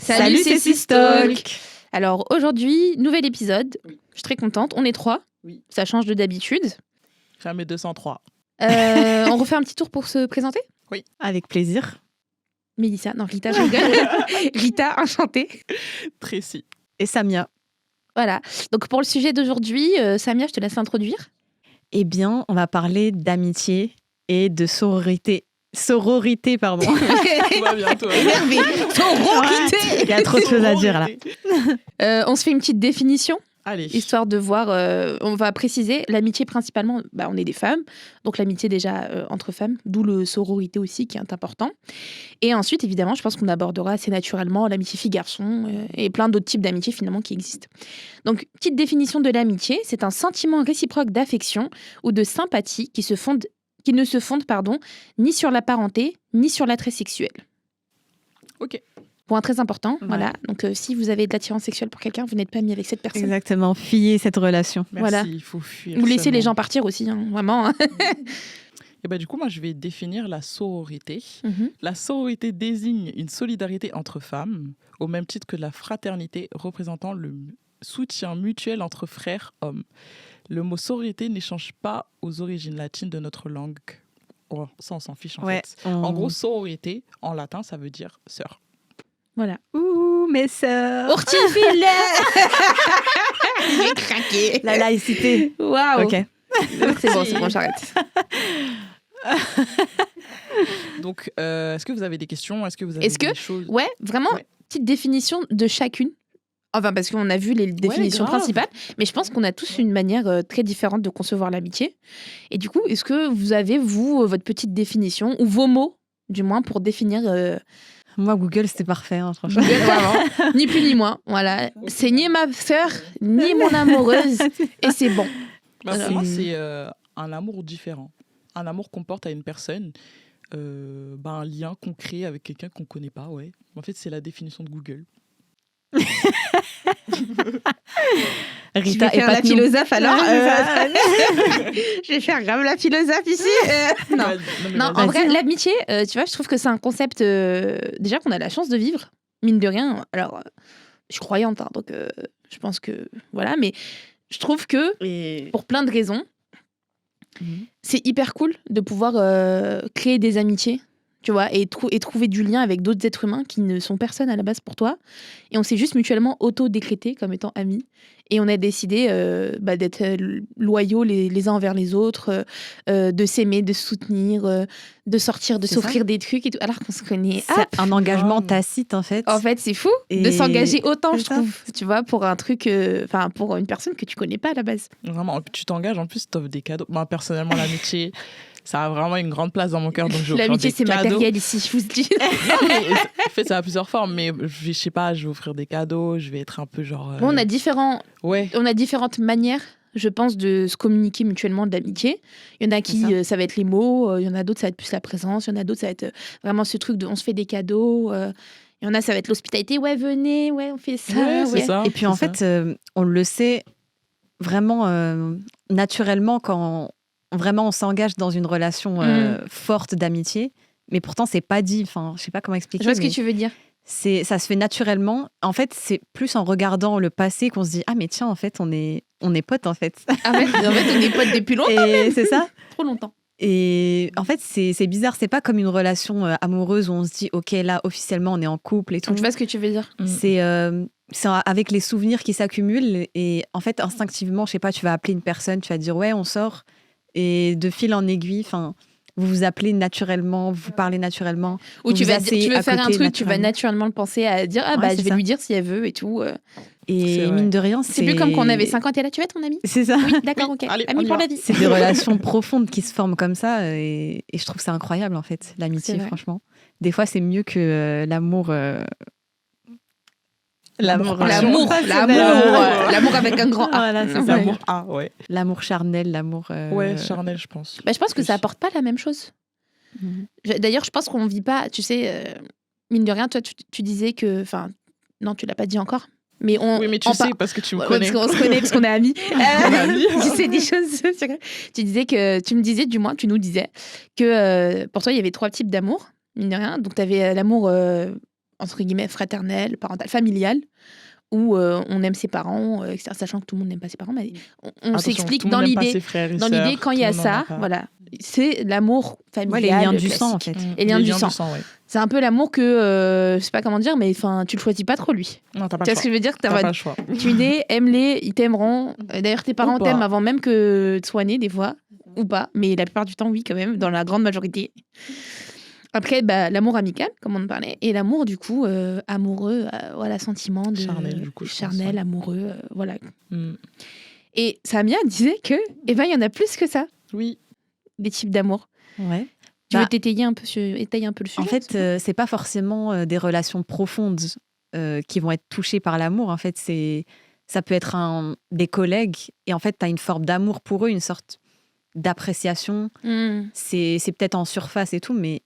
Salut, c'est Sisttalk. Alors aujourd'hui, nouvel épisode. Oui. Je suis très contente. On est 3. Oui. Ça change de d'habitude. Jamais 203. On refait un petit tour pour se présenter. Oui, avec plaisir. Mélissa, non Rita, je rigole. Rita, enchantée. Tracy. Et Samia. Voilà. Donc pour le sujet d'aujourd'hui, Samia, je te laisse introduire. Eh bien, on va parler d'amitié et de sororité. Sororité, pardon. Tout va bien, toi. Énervé. Sororité. Il y a trop de choses à dire là. On se fait une petite définition. Allez. Histoire de voir, on va préciser, l'amitié principalement, on est des femmes, donc l'amitié déjà entre femmes, d'où le sororité aussi qui est important. Et ensuite, évidemment, je pense qu'on abordera assez naturellement l'amitié fille-garçon et plein d'autres types d'amitié finalement qui existent. Donc, petite définition de l'amitié, c'est un sentiment réciproque d'affection ou de sympathie qui ne se fonde ni sur la parenté, ni sur l'attrait sexuel. Ok. Point très important, Ouais. voilà. Donc, si vous avez de l'attirance sexuelle pour quelqu'un, vous n'êtes pas mis avec cette personne. Exactement, filler cette relation. Merci, Voilà. il faut fuir. Vous laissez les gens seulement. partir aussi, hein, vraiment. Et bah, du coup, moi, je vais définir la sororité. Mhm. La sororité désigne une solidarité entre femmes, au même titre que la fraternité représentant le soutien mutuel entre frères hommes. Le mot sororité n'échange pas aux origines latines de notre langue. Oh, ça, on s'en fiche en fait. En gros, sororité, en latin, ça veut dire sœur. Voilà. Ouh, mes sœurs. Hortifile. J'ai craqué. La laïcité. Waouh. Ok. C'est bon, j'arrête. Donc, est-ce que vous avez des questions? Est-ce que vous avez Est-ce que- des choses? Ouais, vraiment, Ouais. petite définition de chacune. Enfin, parce qu'on a vu les définitions grave. principales, mais je pense qu'on a tous une manière très différente de concevoir l'amitié. Et du coup, est-ce que vous avez, vous, votre petite définition, ou vos mots, du moins, pour définir Moi, Google, c'était parfait, hein, franchement. vraiment, ni plus ni moins. Voilà. C'est ni ma sœur, ni mon amoureuse, et c'est bon. Bah, Alors, pour moi, c'est- c'est un amour différent. Un amour qu'on porte à une personne, un lien qu'on crée avec quelqu'un qu'on ne connaît pas, ouais. En fait, c'est la définition de Google. Rita faire la épate-nous. philosophe alors. Ouais, c'est ça. Je vais faire grave la philosophe ici. Non. mais Non, vas-y. en vrai, l'amitié, tu vois, je trouve que c'est un concept déjà qu'on a la chance de vivre, mine de rien. Alors, je suis croyante, hein, donc je pense que voilà, mais je trouve que Et- pour plein de raisons, Mhm. c'est hyper cool de pouvoir créer des amitiés, tu vois, et trouver du lien avec d'autres êtres humains qui ne sont personne à la base pour toi. Et on s'est juste mutuellement auto-décrétés comme étant amis. Et on a décidé d'être loyaux les uns envers les autres, de s'aimer, de se soutenir, de sortir, de C'est s'offrir des trucs et tout, alors qu'on se connaît. C'est un engagement grave. tacite, en fait. En fait, c'est fou de Et- s'engager autant, c'est je ça. trouve, tu vois, pour un truc, pour une personne que tu connais pas à la base. Vraiment, tu t'engages, en plus, tu offres des cadeaux. Moi, personnellement, l'amitié, ça a vraiment une grande place dans mon cœur. Donc je vais offrir L'amitié, des c'est cadeaux. matériel ici, je vous le dis. Non, mais en fait, ça a plusieurs formes. Mais je sais pas, je vais offrir des cadeaux, je vais être un peu genre. Bon, on a différentes manières, je pense, de se communiquer mutuellement de l'amitié. Il y en a qui, C'est ça va être les mots, il y en a d'autres, ça va être plus la présence, il y en a d'autres, ça va être vraiment ce truc de on se fait des cadeaux. Il y en a, ça va être l'hospitalité, ouais, venez, ouais, on fait ça. Ouais, c'est ouais. ça. Et puis en c'est fait, on le sait vraiment naturellement quand vraiment on s'engage dans une relation forte d'amitié. Mais pourtant, c'est pas dit. Enfin, je sais pas comment expliquer. Je vois ce que mais tu veux dire. ça se fait naturellement. En fait, c'est plus en regardant le passé qu'on se dit ah mais tiens en fait on est potes en fait. Ah ouais, en fait, on est potes depuis longtemps, Et c'est ça. trop longtemps. Et en fait, c'est bizarre. C'est pas comme une relation amoureuse où on se dit ok là officiellement on est en couple et tout. Donc, tu vois ce que tu veux dire. C'est avec les souvenirs qui s'accumulent et en fait instinctivement, je sais pas, tu vas appeler une personne, tu vas dire ouais on sort et de fil en aiguille, enfin vous vous appelez naturellement, vous parlez naturellement. Ou tu vous veux asseyez à faire un côté truc, tu vas naturellement. naturellement le penser à dire ah Ouais, bah c'est je vais ça. lui dire si elle veut et tout. Et C'est vrai. mine de rien, C'est plus comme quand on avait 50 et là tu vas être mon ami. C'est ça. Oui, d'accord, ok. allez, on Ami y pour va. la vie. C'est des relations profondes qui se forment comme ça et je trouve ça incroyable en fait, C'est l'amitié vrai. franchement. Des fois, c'est mieux que l'amour. L'amour. L'amour, L'amour. l'amour avec un grand A. Voilà, c'est Ouais. ça. L'amour. Ah, ouais. L'amour charnel, l'amour. Ouais, charnel, je pense. Bah, je pense que Plus. ça apporte pas la même chose. Mhm. D'ailleurs, je pense qu'on vit pas, tu sais, mine de rien, toi, tu disais que, enfin, non, tu l'as pas dit encore, mais on. Oui, mais tu en sais parce que tu me Ouais, connais. parce qu'on se connaît, parce qu'on est amis. On est amis. Tu sais des choses. sur- Tu me disais, du moins, tu nous disais que pour toi, il y avait 3 types d'amour, mine de rien. Donc, tu avais l'amour entre guillemets, fraternelle, parentale, familiale, où on aime ses parents, etc., sachant que tout le monde n'aime pas ses parents, mais on Attention, s'explique tout le dans monde n'aime pas l'idée. ses frères et Dans l'idée, sœurs, quand il y tout a le monde n'en a ça, pas. voilà, c'est l'amour familial. Ouais, les liens du classique. sang, en fait. Et liens Les du liens sang. ouais. C'est un peu l'amour que, je sais pas comment dire, mais tu le choisis pas trop, lui. Non, t'as pas Tu le vois ce choix. que je veux dire? T'as pas le choix. Tu es né, aime-les, ils t'aimeront. D'ailleurs, tes parents Ou pas. t'aiment avant même que tu sois né, des fois, ou pas. Mais la plupart du temps, oui, quand même, dans la grande majorité. Après, l'amour amical, comme on en parlait, et l'amour, du coup, amoureux, voilà, sentiment de... Charnel, du coup, je pense, charnel, ouais. amoureux, voilà. Mm. Et Samia disait que, il y en a plus que ça, Oui. des types d'amour. Ouais. Tu veux Bah, étayer un peu le sujet? En fait, c'est pas forcément des relations profondes qui vont être touchées par l'amour. En fait, ça peut être des collègues et en fait, tu as une forme d'amour pour eux, une sorte d'appréciation. C'est peut-être en surface et tout, mais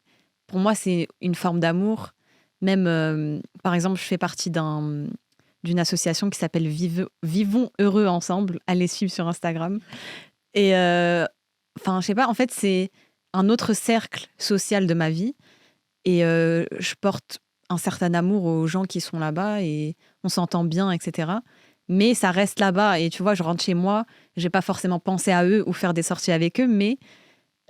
pour moi, c'est une forme d'amour. Même, par exemple, je fais partie d'une association qui s'appelle Vivons Heureux Ensemble. Allez suivre sur Instagram. Et enfin, je sais pas, en fait, c'est un autre cercle social de ma vie. Et je porte un certain amour aux gens qui sont là-bas et on s'entend bien, etc. Mais ça reste là-bas. Et tu vois, je rentre chez moi, je vais pas forcément penser à eux ou faire des sorties avec eux, mais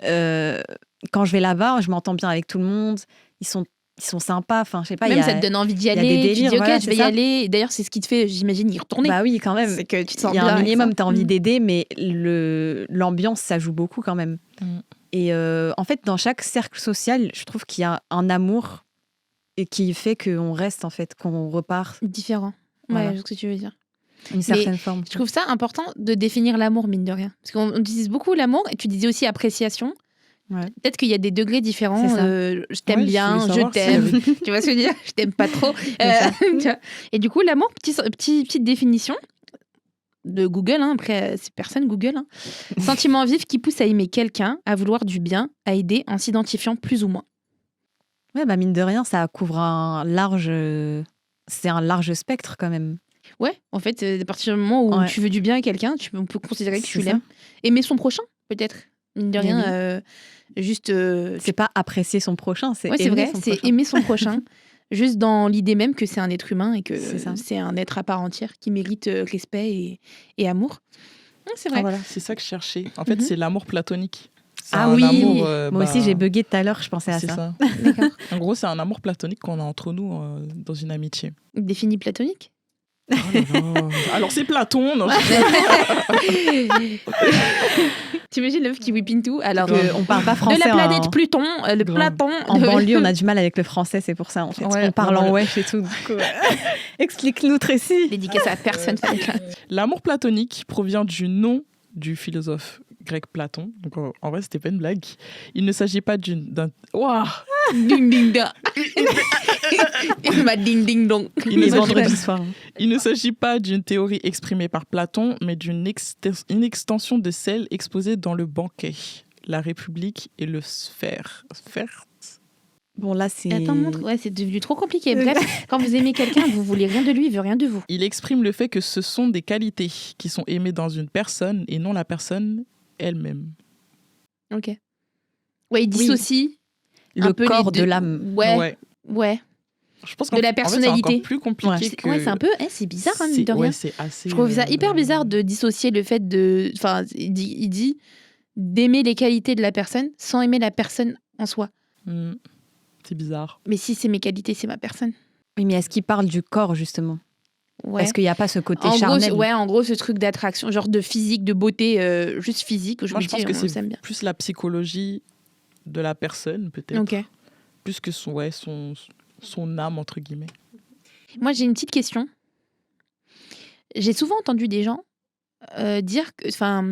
quand je vais là-bas, je m'entends bien avec tout le monde. Ils sont sympas. Enfin, je sais pas. Même ça te donne envie d'y il y a aller. des Tu dis, délires, ok, voilà, je vais c'est y ça. aller. Et d'ailleurs, c'est ce qui te fait, j'imagine, y retourner. Bah oui, quand même. C'est que tu te sens Il y a bien un avec minimum, ça. tu as envie d'aider, mais l'ambiance, ça joue beaucoup quand même. Mm. Et en fait, dans chaque cercle social, je trouve qu'il y a un amour et qui fait qu'on reste, en fait, qu'on repart Différent. Voilà. Ouais, je sais ce que tu veux dire. une certaine forme. Je trouve ça important de définir l'amour, mine de rien. Parce qu'on utilise beaucoup l'amour, et tu disais aussi appréciation. Ouais. Peut-être qu'il y a des degrés différents. C'est ça. Je t'aime Ouais, bien, voulais je savoir t'aime. s'il y avait- Tu vois ce que je veux dire? Je t'aime pas trop. ça. Tu vois. Et du coup, l'amour, petite définition de Google, hein, après, c'est personne Google. Hein. Sentiment vif qui pousse à aimer quelqu'un, à vouloir du bien, à aider en s'identifiant plus ou moins. Ouais, bah mine de rien, ça couvre c'est un large spectre quand même. Ouais, en fait, à partir du moment où Ouais. tu veux du bien à quelqu'un, on peut considérer que tu C'est ça. l'aimes. Aimer son prochain, peut-être. Mine de Mais rien, juste... C'est pas apprécier son prochain, c'est Ouais, c'est aimer vrai, son c'est prochain. aimer son prochain. Juste dans l'idée même que c'est un être humain et que C'est ça. c'est un être à part entière qui mérite respect et amour. C'est Ah, vrai. voilà, c'est ça que je cherchais. En fait, Mhm. c'est l'amour platonique. C'est Ah un oui, amour, moi aussi j'ai bugué tout à l'heure, je pensais à C'est ça. ça. D'accord. En gros, c'est un amour platonique qu'on a entre nous dans une amitié. Défini platonique. Oh là là. Alors c'est Platon. Non, T'imagines le meuf qui whippine tout. Alors, On parle pas de français. la planète en... Pluton, le Grave. Platon. En banlieue, on a du mal avec le français, c'est pour ça en fait. Ouais, on parle en ouais. wesh et tout. Du coup, explique-nous Tracy. Dédicace à personne. L'amour platonique provient du nom du philosophe grec Platon. Donc en vrai, c'était pas une blague. Il ne s'agit pas d'un. Ouah. Ding ding da. Il m'a ding ding dong. Il ne Les s'agit vendredis pas- soirs. Il ne s'agit pas d'une théorie exprimée par Platon, mais une extension de celle exposée dans le Banquet, la République et le Sphère. Sphère. Bon là c'est. Attends, montre. Ouais, c'est devenu trop compliqué. Bref, quand vous aimez quelqu'un, vous voulez rien de lui, il veut rien de vous. Il exprime le fait que ce sont des qualités qui sont aimées dans une personne et non la personne elle-même. Ok. Ouais, il dissocie un Le peu les corps deux. de l'âme. Ouais. Ouais. Je pense De la en fait, personnalité. c'est encore plus compliqué Ouais. que... Ouais, c'est un peu. C'est bizarre, hein, mine de rien. Ouais, c'est assez... Je trouve ça hyper bizarre de dissocier le fait de. Enfin, il dit d'aimer les qualités de la personne sans aimer la personne en soi. C'est bizarre. Mais si c'est mes qualités, c'est ma personne. Oui, mais est-ce qu'il parle du corps justement? Ouais. Est-ce qu'il n'y a pas ce côté En gros, charnel? en gros, ce truc d'attraction, genre de physique, de beauté, juste physique. Moi, je pense que on c'est s'aime bien. plus la psychologie de la personne, peut-être. Ok. Plus que son âme, entre guillemets. Moi, j'ai une petite question. J'ai souvent entendu des gens dire que, enfin,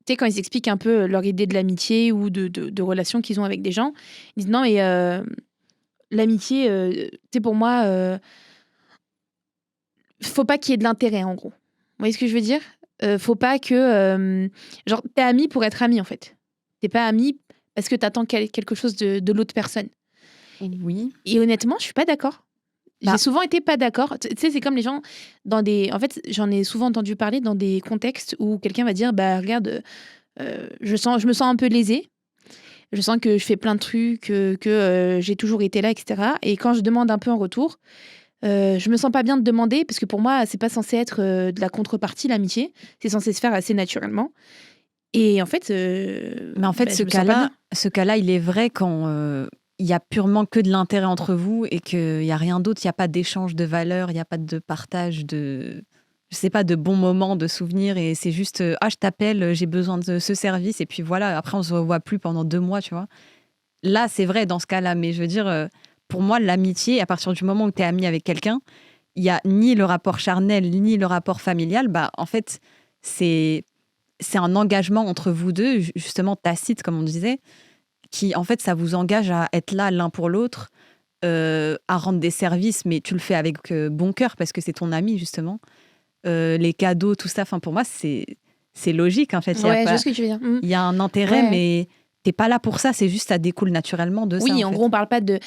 tu sais, quand ils expliquent un peu leur idée de l'amitié ou de relations qu'ils ont avec des gens, ils disent non, mais l'amitié, tu sais, pour moi, faut pas qu'il y ait de l'intérêt, en gros. Vous voyez ce que je veux dire? Faut pas que, genre, t'es ami pour être ami, en fait. T'es pas ami parce que t'attends quelque chose de l'autre personne. Oui. Et honnêtement, je suis pas d'accord. Bah. J'ai souvent été pas d'accord. Tu sais, c'est comme les gens dans des. En fait, j'en ai souvent entendu parler dans des contextes où quelqu'un va dire, bah regarde, je me sens un peu lésé. Je sens que je fais plein de trucs, que j'ai toujours été là, etc. Et quand je demande un peu en retour, je me sens pas bien de demander parce que pour moi, c'est pas censé être de la contrepartie, l'amitié. C'est censé se faire assez naturellement. Et en fait, Mais en fait, je me sens pas ce cas-là, il est vrai quand il y a purement que de l'intérêt entre vous et qu'il y a rien d'autre. Il y a pas d'échange de valeurs, il y a pas de partage de, je sais pas, de bons moments, de souvenirs. Et c'est juste, je t'appelle, j'ai besoin de ce service. Et puis voilà, après, on se revoit plus pendant 2 mois, tu vois. Là, c'est vrai dans ce cas-là. Mais je veux dire, pour moi, l'amitié, à partir du moment où tu es ami avec quelqu'un, il y a ni le rapport charnel, ni le rapport familial. Bah, en fait, c'est un engagement entre vous deux, justement tacite, comme on disait, qui, en fait, ça vous engage à être là l'un pour l'autre, à rendre des services, mais tu le fais avec bon cœur parce que c'est ton ami, justement. Les cadeaux, tout ça, pour moi, c'est logique, en fait. je vois ce que tu veux dire. Il y a un intérêt, Ouais. mais t'es pas là pour ça, c'est juste, ça découle naturellement de ça. Oui, en en fait. gros, on parle pas de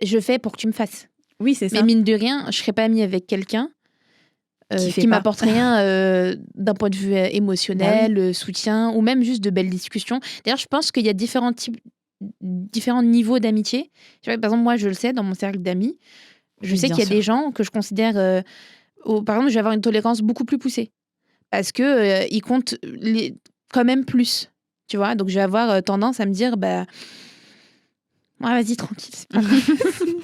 je fais pour que tu me fasses. Oui, c'est ça. Mais mine de rien, je serais pas amie avec quelqu'un Qui qui m'apporte rien d'un point de vue émotionnel, soutien, ou même juste de belles discussions. D'ailleurs, je pense qu'il y a différents niveaux d'amitié. Tu vois, par exemple, moi, je le sais, dans mon cercle d'amis, je Oui, sais bien qu'il y a sûr. des gens que je considère... par exemple, je vais avoir une tolérance beaucoup plus poussée. Parce que ils comptent quand même plus. Tu vois, donc je vais avoir tendance à me dire... ouais, vas-y, tranquille, c'est pas grave.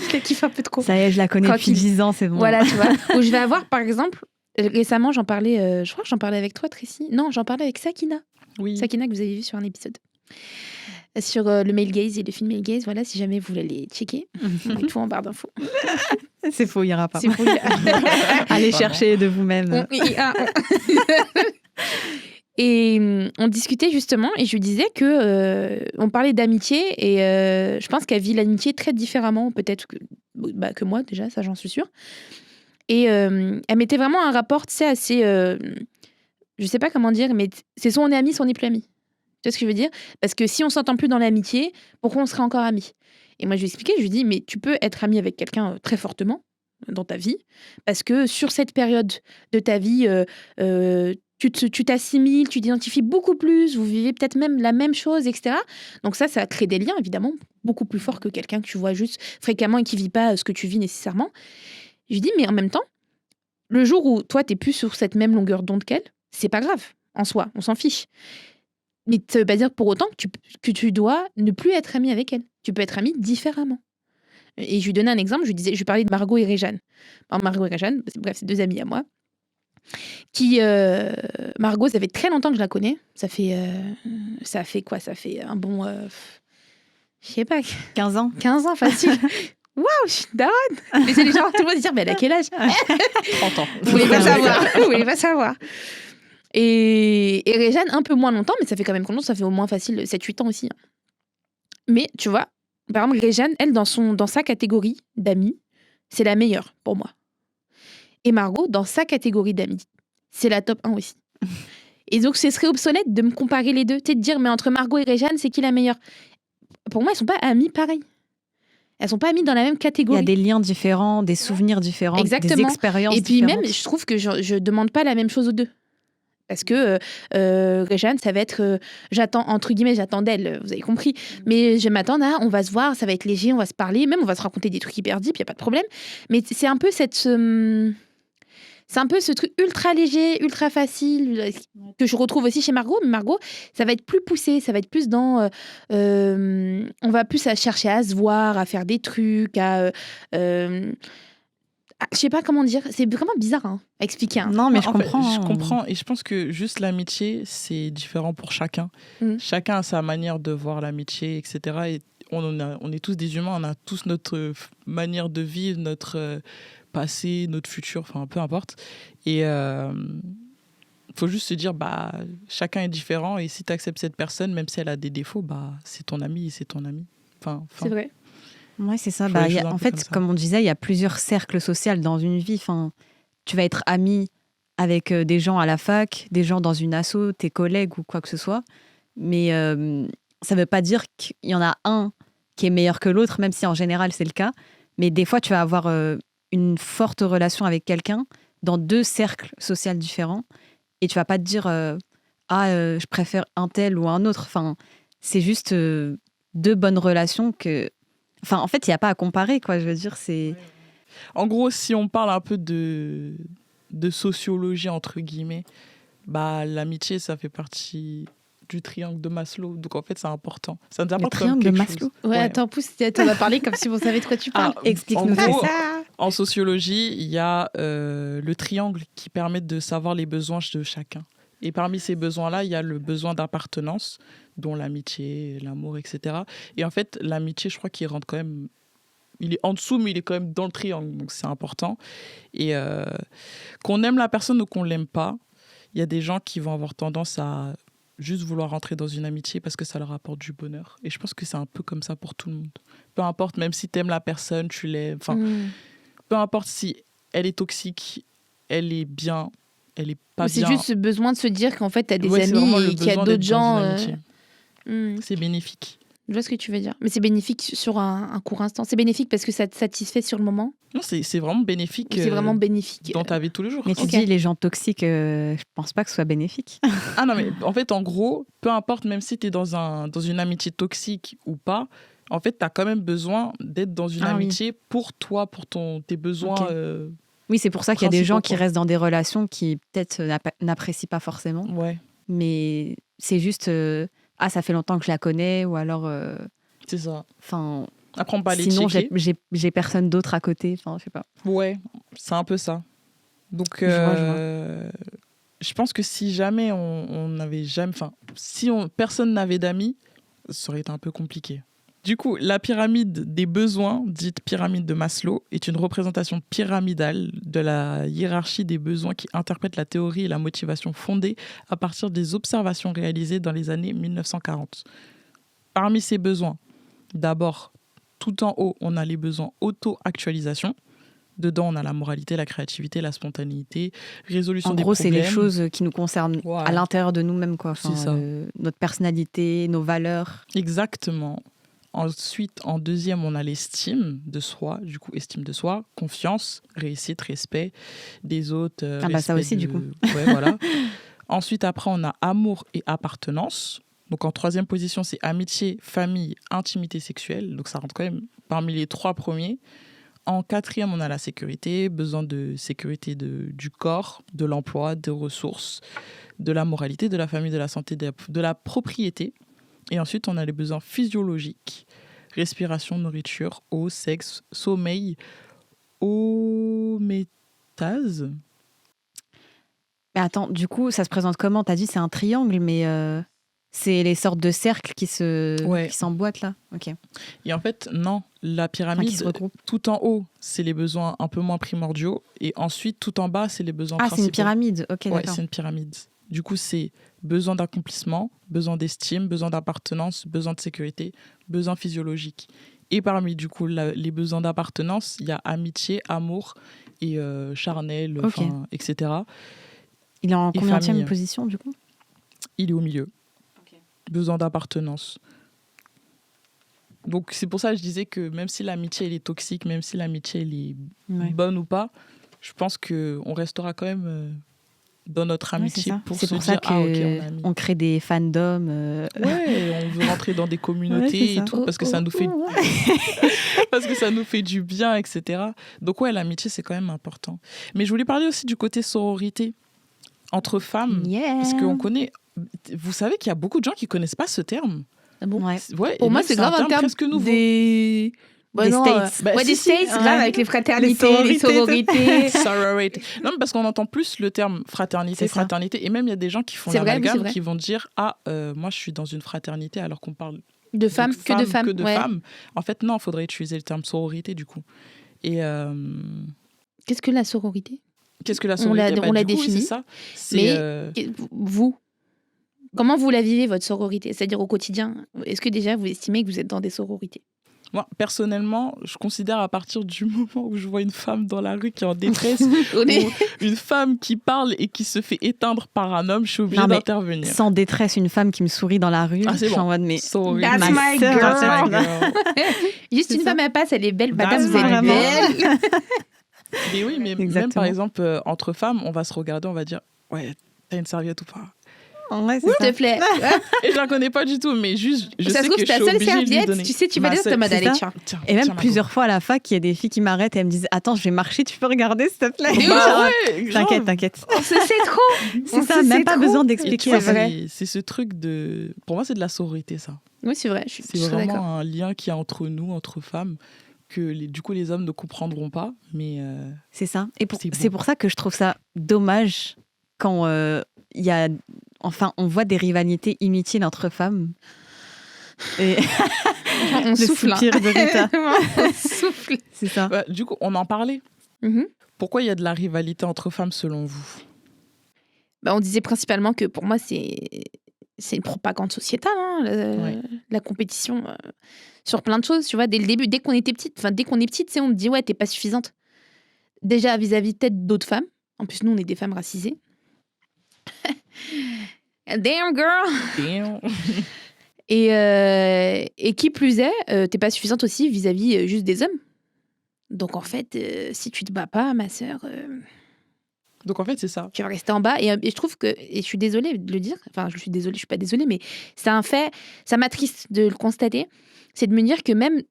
Je la kiffe un peu trop. Ça y est, je la connais depuis Tranquille. 10 ans, c'est bon. Voilà, tu vois. Où je vais avoir, par exemple, récemment, j'en parlais, je crois que j'en parlais avec toi, Tracy. Non, j'en parlais avec Sakina. Oui. Sakina, que vous avez vu sur un épisode. Sur le male gaze et le film male gaze, voilà, si jamais vous voulez les checker. On met tout en barre d'infos. C'est faux, il n'y aura pas. C'est fou. Allez chercher de vous-même. Et on discutait justement, et je lui disais que on parlait d'amitié, et je pense qu'elle vit l'amitié très différemment, peut-être que moi, déjà, ça j'en suis sûre. Et elle mettait vraiment un rapport, tu sais, assez... je sais pas comment dire, mais c'est soit on est amis, soit on n'est plus amis. Tu vois ce que je veux dire? Parce que si on s'entend plus dans l'amitié, pourquoi on serait encore amis? Et moi, je lui expliquais, je lui dis, mais tu peux être ami avec quelqu'un très fortement dans ta vie, parce que sur cette période de ta vie, tu t'assimiles, tu t'identifies beaucoup plus, vous vivez peut-être même la même chose, etc. Donc ça crée des liens, évidemment, beaucoup plus forts que quelqu'un que tu vois juste fréquemment et qui vit pas ce que tu vis nécessairement. Je lui dis, mais en même temps, le jour où toi, t'es plus sur cette même longueur d'onde qu'elle, c'est pas grave, en soi, on s'en fiche. Mais ça veut pas dire pour autant que tu dois ne plus être ami avec elle. Tu peux être ami différemment. Et je lui donnais un exemple, je lui parlais de Margot et Réjeanne. Alors, Margot et Réjeanne, bref, c'est 2 amies à moi. Margot, ça fait très longtemps que je la connais. Ça fait quoi? Ça fait un bon... je sais pas. 15 ans. 15 ans, facile. Waouh, je suis daronne. Mais c'est les gens, tout le monde se dit, mais elle a quel âge? 30 ans. Vous voulez pas savoir. Vous voulez pas savoir. Et Réjeanne, un peu moins longtemps, mais ça fait quand même longtemps, ça fait au moins facile 7-8 ans aussi. Mais tu vois, par exemple, Réjeanne, elle, dans sa catégorie d'amis, c'est la meilleure pour moi. Et Margot, dans sa catégorie d'amis, c'est la top 1 aussi. Et donc, ce serait obsolète de me comparer les deux. Tu sais, de dire, mais entre Margot et Réjeanne, c'est qui la meilleure? Pour moi, elles sont pas amies pareilles. Elles sont pas amies dans la même Il y catégorie. a des liens différents, des souvenirs différents, Exactement. des expériences Et puis différentes. même, je trouve que je demande pas la même chose aux deux. Parce que Réjeanne, ça va être... j'attends, entre guillemets, j'attends d'elle, vous avez compris. Mais je m'attends à, on va se voir, ça va être léger, on va se parler, même on va se raconter des trucs hyper deep, il n'y a pas de problème. Mais c'est un peu c'est un peu ce truc ultra léger, ultra facile, que je retrouve aussi chez Margot. Mais Margot, ça va être plus poussé, ça va être plus dans... on va plus chercher à se voir, à faire des trucs, je sais pas comment dire, c'est vraiment bizarre à expliquer. Non, mais je En fait, comprends. je comprends, et je pense que juste l'amitié, c'est différent pour chacun. Chacun a sa manière de voir l'amitié, etc. Et on est tous des humains, on a tous notre manière de vivre, notre passé, notre futur, enfin peu importe. Et faut juste se dire, chacun est différent, et si tu acceptes cette personne, même si elle a des défauts, c'est ton ami, c'est ton ami. C'est vrai. Ouais, c'est ça. En fait, comme on disait, il y a plusieurs cercles sociaux dans une vie. Tu vas être ami avec des gens à la fac, des gens dans une asso, tes collègues ou quoi que ce soit. Mais ça ne veut pas dire qu'il y en a un qui est meilleur que l'autre, même si en général c'est le cas. Mais des fois, tu vas avoir une forte relation avec quelqu'un dans 2 cercles sociaux différents. Et tu vas pas te dire je préfère un tel ou un autre. C'est juste deux bonnes relations que... Enfin, en fait, il n'y a pas à comparer, quoi. Je veux dire, c'est... En gros, si on parle un peu de sociologie, entre guillemets, bah, l'amitié, ça fait partie du triangle de Maslow. Donc, en fait, c'est important. Ça nous Le apporte comme triangle de quelque Maslow. chose. Ouais, attends, pousse, tu vas parler comme si vous savez de quoi tu parles. Explique-nous en gros, ça. En sociologie, il y a le triangle qui permet de savoir les besoins de chacun. Et parmi ces besoins-là, il y a le besoin d'appartenance, dont l'amitié, l'amour, etc. Et en fait, l'amitié, je crois qu'il rentre quand même... Il est en dessous, mais il est quand même dans le triangle, donc c'est important. Et qu'on aime la personne ou qu'on ne l'aime pas, il y a des gens qui vont avoir tendance à juste vouloir rentrer dans une amitié parce que ça leur apporte du bonheur. Et je pense que c'est un peu comme ça pour tout le monde. Peu importe, même si tu aimes la personne, tu l'aimes... Enfin, peu importe si elle est toxique, elle est bien, elle est pas c'est bien. juste ce besoin de se dire qu'en fait, tu as des Ouais, c'est vraiment amis le et qu'il y a besoin d'autres d'être dans gens. une amitié. Hmm. C'est bénéfique. Je vois ce que tu veux dire. Mais c'est bénéfique sur un court instant. C'est bénéfique parce que ça te satisfait sur le moment. Non, c'est vraiment bénéfique. Ou c'est vraiment bénéfique. Dans ta vie tous les jours. Mais tu Ok. dis, les gens toxiques, je pense pas que ce soit bénéfique. Ah non, mais en fait, en gros, peu importe, même si tu es dans une amitié toxique ou pas, en fait, tu as quand même besoin d'être dans une Ah oui. amitié pour toi, pour tes besoins. Ok. Oui, c'est pour ça qu'il y a des Principaux, gens qui quoi. restent dans des relations qui peut-être n'apprécient pas forcément. Ouais, Mais c'est juste, ça fait longtemps que je la connais, ou alors, c'est ça. enfin, Après, on peut aller sinon checker. j'ai personne d'autre à côté. Enfin, je sais pas. Ouais, c'est un peu ça. Donc, Je vois. je pense que si jamais on n'avait jamais... Enfin, si personne n'avait d'amis, ça aurait été un peu compliqué. Du coup, la pyramide des besoins, dite pyramide de Maslow, est une représentation pyramidale de la hiérarchie des besoins qui interprète la théorie et la motivation fondée à partir des observations réalisées dans les années 1940. Parmi ces besoins, d'abord, tout en haut, on a les besoins auto-actualisation. Dedans, on a la moralité, la créativité, la spontanéité, résolution En des gros, c'est problèmes. les choses qui nous concernent Ouais. à l'intérieur de nous-mêmes, quoi. C'est ça. Notre personnalité, nos valeurs. Exactement. Ensuite, en deuxième, on a l'estime de soi, du coup, estime de soi, confiance, réussite, respect des autres. Ça respect aussi, du coup. Ouais, voilà. Ensuite, après, on a amour et appartenance. Donc, en troisième position, c'est amitié, famille, intimité sexuelle. Donc, ça rentre quand même parmi les trois premiers. En quatrième, on a la sécurité, besoin de sécurité du corps, de l'emploi, des ressources, de la moralité, de la famille, de la santé, de la propriété. Et ensuite, on a les besoins physiologiques, respiration, nourriture, eau, sexe, sommeil, hométase. Mais attends, du coup, ça se présente comment? T'as dit c'est un triangle, mais c'est les sortes de cercles qui s'emboîtent là. Ok. Et en fait, non, la Enfin, qui pyramide, se regroupent. tout en haut, c'est les besoins un peu moins primordiaux. Et ensuite, tout en bas, c'est les besoins Ah, principaux. c'est une pyramide. Ok, Ouais, d'accord. c'est une pyramide. Du coup, c'est besoin d'accomplissement, besoin d'estime, besoin d'appartenance, besoin de sécurité, besoin physiologique. Et parmi, du coup, les besoins d'appartenance, il y a amitié, amour et charnel, Ok. etc. Il est en Et combienième famille. position, du coup? Il est au milieu. Besoin d'appartenance. Donc, c'est pour ça que je disais que même si l'amitié, elle est toxique, même si l'amitié, elle est Ouais. bonne ou pas, je pense qu'on restera quand même dans notre Ouais, amitié c'est ça. pour C'est se pour ça dire, ah, ok, on est qu'on amis. crée des fandoms. Ouais, on veut rentrer dans des Ouais, communautés c'est ça. et tout, parce que ça nous fait parce que ça nous fait du bien, etc. Donc ouais, l'amitié, c'est quand même important. Mais je voulais parler aussi du côté sororité entre femmes, Yeah. parce qu'on connaît... Vous savez qu'il y a beaucoup de gens qui connaissent pas ce terme. Ah bon Ouais. Ouais, Pour et moi, même, c'est grave un terme presque nouveau. des... Des States. Bah, ouais, si, des si, States, grave, ouais. avec les fraternités, les sororités. Sorority. Non, mais parce qu'on entend plus le terme fraternité, C'est ça. fraternité, et même il y a des gens qui font C'est vrai, oui, c'est l'amalgame, vrai. qui vont dire, ah, moi je suis dans une fraternité, alors qu'on parle De femmes, que de femmes. Ouais. femmes. En fait, non, il faudrait utiliser le terme sororité, du coup. Et Qu'est-ce que la sororité? qu'est-ce que la On l'a- sororité? on l'a Du coup, oui, défini. c'est ça. C'est, Mais vous, comment vous la vivez, votre sororité? C'est-à-dire au quotidien, est-ce que déjà vous estimez que vous êtes dans des sororités? moi, personnellement, je considère à partir du moment où je vois une femme dans la rue qui est en détresse, On est- ou une femme qui parle et qui se fait éteindre par un homme, je suis obligée Non, mais d'intervenir. Sans détresse, une femme qui me sourit dans la rue. Ah, c'est je suis bon. en mode, mais Sororité. That's Ma my sœur. girl. That's my girl. Juste C'est une ça. femme, elle passe, elle est belle. Madame, That's vous êtes my belle. Mais oui, mais même Exactement. par exemple, entre femmes, on va se regarder, on va dire, ouais, t'as une serviette ou pas? Ouais, c'est S'il ça. te plaît. Et je la connais pas du tout, mais juste, je ça sais se trouve, que je ta suis seule obligée de lui serviette, donner. tu sais, tu vas Ma dire, seule- t'as c'est allez, ça. tiens. Tiens, Et même tiens, ma plusieurs fois à la fac, il y a des filles qui m'arrêtent et elles me disent attends, je vais marcher, tu peux regarder s'il te plaît. Mais Bah ouais, grave. T'inquiète. On se sait trop. C'est On ça, se même sait pas trop. besoin Et tu d'expliquer. vois, en fait. c'est ce truc de... Pour moi, c'est de la sororité, ça. Oui, c'est vrai, je suis C'est très d'accord. vraiment un lien qu'il y a entre nous, entre femmes, que du coup, les hommes ne comprendront pas. Mais C'est ça. Et C'est beau. c'est pour ça que je trouve ça dommage quand il y a. Enfin, on voit des rivalités inutiles entre femmes. Et On le souffle. soupir de Rita. On souffle. C'est ça. bah, du coup, on en parlait. Mhm. Pourquoi il y a de la rivalité entre femmes, selon vous? Bah, on disait principalement que pour moi, c'est une propagande sociétale, hein, Ouais. la compétition sur plein de choses. Tu vois, dès le début, dès qu'on était petite, enfin, dès qu'on est petite, on te dit, ouais, t'es pas suffisante. Déjà vis-à-vis peut-être d'autres femmes. En plus, nous, on est des femmes racisées. Damn girl! Damn. Et qui plus est, t'es pas suffisante aussi vis-à-vis juste des hommes. Donc en fait, si tu te bats pas, ma sœur, Donc, en fait, c'est ça. tu vas rester en bas. Et je trouve que, et je suis désolée de le dire, enfin je suis désolée, je suis pas désolée, mais c'est un fait, ça m'attriste de le constater, c'est de me dire que même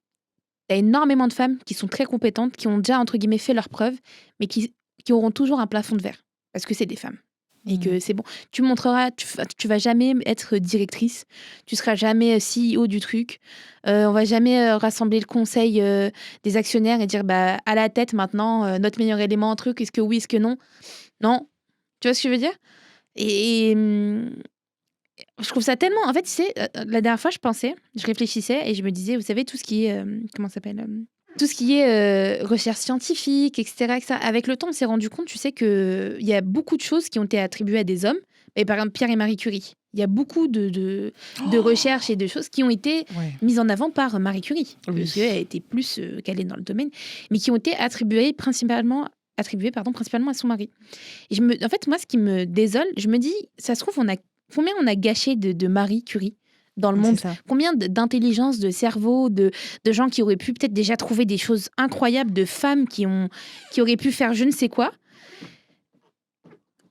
t'as énormément de femmes qui sont très compétentes, qui ont déjà entre guillemets fait leurs preuves, mais qui auront toujours un plafond de verre parce que c'est des femmes. Et que c'est bon. Tu montreras, tu vas jamais être directrice, tu seras jamais CEO du truc. On va jamais rassembler le conseil des actionnaires et dire bah à la tête maintenant notre meilleur élément en truc, est-ce que oui, est-ce que non? Non. Tu vois ce que je veux dire? Et je trouve ça tellement. En fait, tu sais, la dernière fois, je réfléchissais et je me disais, vous savez, tout ce qui est. Comment ça s'appelle tout ce qui est recherche scientifique, etc., etc. Avec le temps, on s'est rendu compte, tu sais, qu'il y a beaucoup de choses qui ont été attribuées à des hommes. Et par exemple, Pierre et Marie Curie. Il y a beaucoup de recherches et de choses qui ont été Ouais. mises en avant par Marie Curie. Oui. Parce qu'elle était plus calée dans le domaine. Mais qui ont été attribuées principalement à son mari. Et en fait, moi, ce qui me désole, je me dis, ça se trouve, combien on a gâché de Marie Curie dans le monde? C'est ça. Combien d'intelligence, de cerveau, de gens qui auraient pu peut-être déjà trouver des choses incroyables, de femmes qui auraient pu faire je ne sais quoi.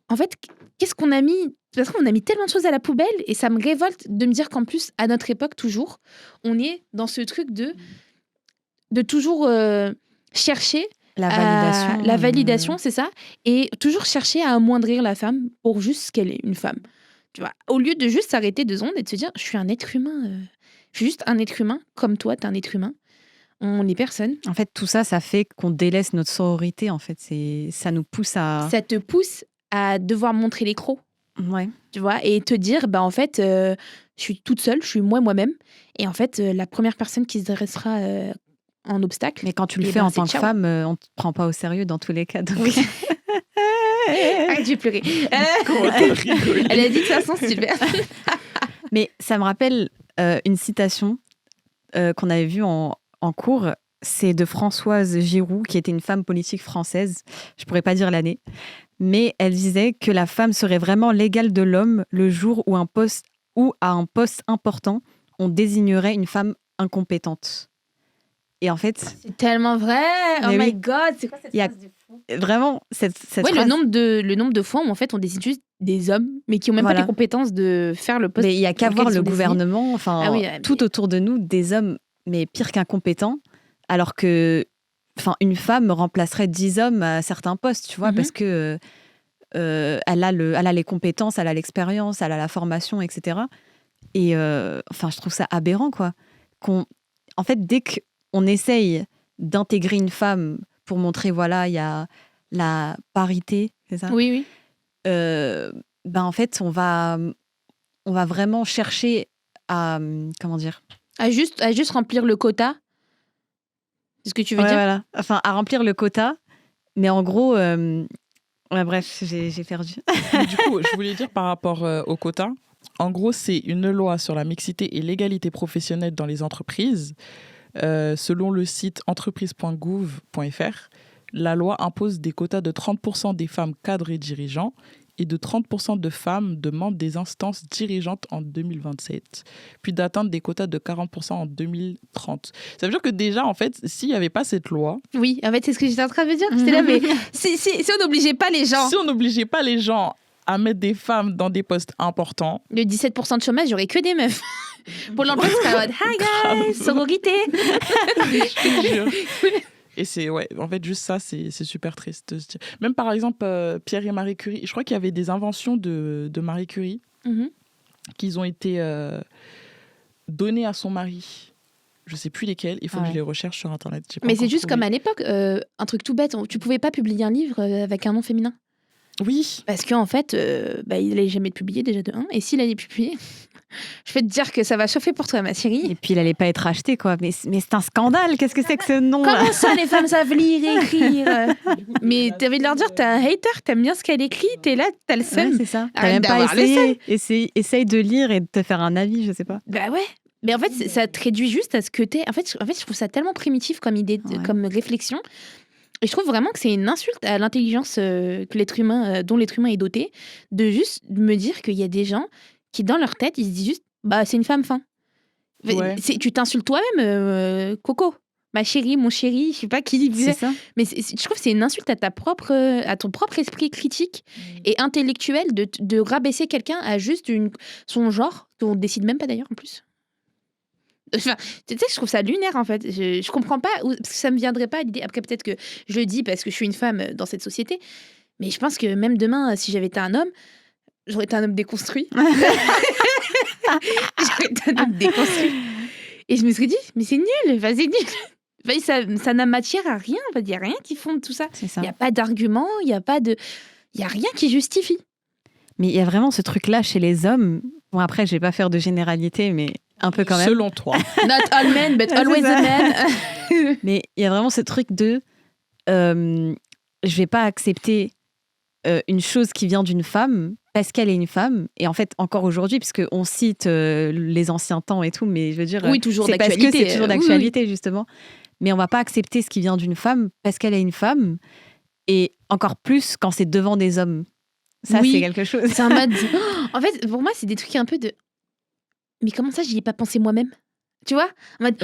En fait, qu'est-ce qu'on a mis? Parce qu'on a mis tellement de choses à la poubelle et ça me révolte de me dire qu'en plus, à notre époque, toujours, on est dans ce truc de toujours chercher la validation, c'est ça, et toujours chercher à amoindrir la femme pour juste ce qu'elle est, une femme. Tu vois, au lieu de juste s'arrêter 2 secondes et de se dire, je suis un être humain, je suis juste un être humain, comme toi, t'es un être humain. On est personne. En fait, tout ça, ça fait qu'on délaisse notre sororité. En fait, ça nous pousse à. Ça te pousse à devoir montrer les crocs, Ouais. tu vois, et te dire, bah en fait, je suis toute seule, je suis moi-même, et en fait, la première personne qui se dressera en obstacle. Mais quand tu le Eh fais ben, en c'est tant que ciao. femme, on te prend pas au sérieux dans tous les cas. Donc... Oui. Arrête, j'ai pleuré. Comment t'as rigolé? Elle a dit de toute façon, Sylvia. Mais ça me rappelle une citation qu'on avait vue en cours. C'est de Françoise Giroud, qui était une femme politique française. Je pourrais pas dire l'année. Mais elle disait que la femme serait vraiment l'égale de l'homme le jour où à un poste important, on désignerait une femme incompétente. Et en fait, C'est tellement vrai. Oh Mais my oui. god, c'est quoi cette Il y a- phrase de fou? vraiment, cette Ouais, phrase... le nombre de fois où en fait on décide juste des hommes, mais qui ont même Voilà. pas les compétences de faire le poste. Mais il y a qu'à pour voir lequel le ils sont désignés. gouvernement, enfin, Ah oui, tout autour de nous, des hommes, mais pire qu'incompétents, alors que, enfin, une femme remplacerait 10 hommes à certains postes, tu vois, Mhm. parce que elle a les compétences, elle a l'expérience, elle a la formation, etc. Et enfin, je trouve ça aberrant, quoi. En fait, dès qu'on essaye d'intégrer une femme pour montrer, voilà, il y a la parité, c'est ça? Oui, oui. Ben en fait, on va vraiment chercher à comment dire? À juste remplir le quota. C'est ce que tu veux Ouais, dire? voilà. Enfin, à remplir le quota, mais en gros, ouais, bref, j'ai perdu. Du coup, je voulais dire par rapport au quota, en gros, c'est une loi sur la mixité et l'égalité professionnelle dans les entreprises. Selon le site entreprise.gouv.fr, la loi impose des quotas de 30% des femmes cadres et dirigeants et de 30% de femmes de membres des instances dirigeantes en 2027, puis d'atteindre des quotas de 40% en 2030. Ça veut dire que déjà, en fait, s'il n'y avait pas cette loi, Oui, en fait, c'est ce que j'étais en train de dire. J'étais là, mais si on n'obligeait pas les gens. si on n'obligeait pas les gens à mettre des femmes dans des postes importants. Le 17% de chômage, il y aurait que des meufs. Pour l'emploi, c'est pas hi guys, sororité. Je te jure. Et c'est, ouais, en fait, juste ça, c'est super triste. Même par exemple, Pierre et Marie Curie, je crois qu'il y avait des inventions de Marie Curie qui ont été données à son mari. Je sais plus lesquelles, il faut que je les recherche sur Internet. Mais c'est juste comme à l'époque, un truc tout bête, tu pouvais pas publier un livre avec un nom féminin. Oui. Parce qu'en fait, il n'allait jamais être publié déjà de 1. Et s'il allait publier, je vais te dire que ça va chauffer pour toi, ma chérie. Et puis il allait pas être acheté, quoi. Mais c'est un scandale, qu'est-ce que c'est que ce nom Comment ça, les femmes savent lire et écrire? Mais t'avais de leur dire, t'es un hater, t'aimes bien ce qu'elle écrit, t'es là, t'as le seum. Ouais, c'est ça. T'as Arrête même pas d'avoir le essayé. Essaye de lire et de te faire un avis, je sais pas. Bah ouais. Mais en fait, ça te réduit juste à ce que t'es. En fait, je trouve ça tellement primitif comme idée, comme réflexion. Et je trouve vraiment que c'est une insulte à l'intelligence que l'être humain, dont l'être humain est doté, de juste me dire qu'il y a des gens qui, dans leur tête, ils se disent juste, bah, c'est une femme fin. Ouais. Tu t'insultes toi-même, Coco, ma chérie, mon chéri, je sais pas qui dit. C'est ça. Mais je trouve que c'est une insulte à à ton propre esprit critique et intellectuel de rabaisser quelqu'un à juste son genre, qu'on décide même pas d'ailleurs en plus. Enfin, tu sais, je trouve ça lunaire en fait. Je comprends pas, parce que ça me viendrait pas à l'idée. Après, peut-être que je le dis parce que je suis une femme dans cette société, mais je pense que même demain, si j'avais été un homme, j'aurais été un homme déconstruit. J'aurais été un homme déconstruit. Et je me serais dit, mais c'est nul, c'est nul. Ça n'a matière à rien. Il n'y a rien qui fonde tout ça. Il n'y a pas d'argument, il n'y a rien qui justifie. Mais il y a vraiment ce truc-là chez les hommes. Bon, après, je vais pas faire de généralité, mais un peu quand même. Selon toi. Not all men, but always a man. Mais il y a vraiment ce truc de je vais pas accepter une chose qui vient d'une femme parce qu'elle est une femme. Et en fait, encore aujourd'hui, puisqu'on cite les anciens temps et tout, mais je veux dire, oui, toujours c'est parce que d'actualité. c'est toujours d'actualité, justement. Mais on va pas accepter ce qui vient d'une femme parce qu'elle est une femme. Et encore plus quand c'est devant des hommes. Ça, c'est quelque chose. C'est un mode... En fait, pour moi, c'est des trucs un peu de... Mais comment ça, j'y ai pas pensé moi-même? Tu vois? En mode...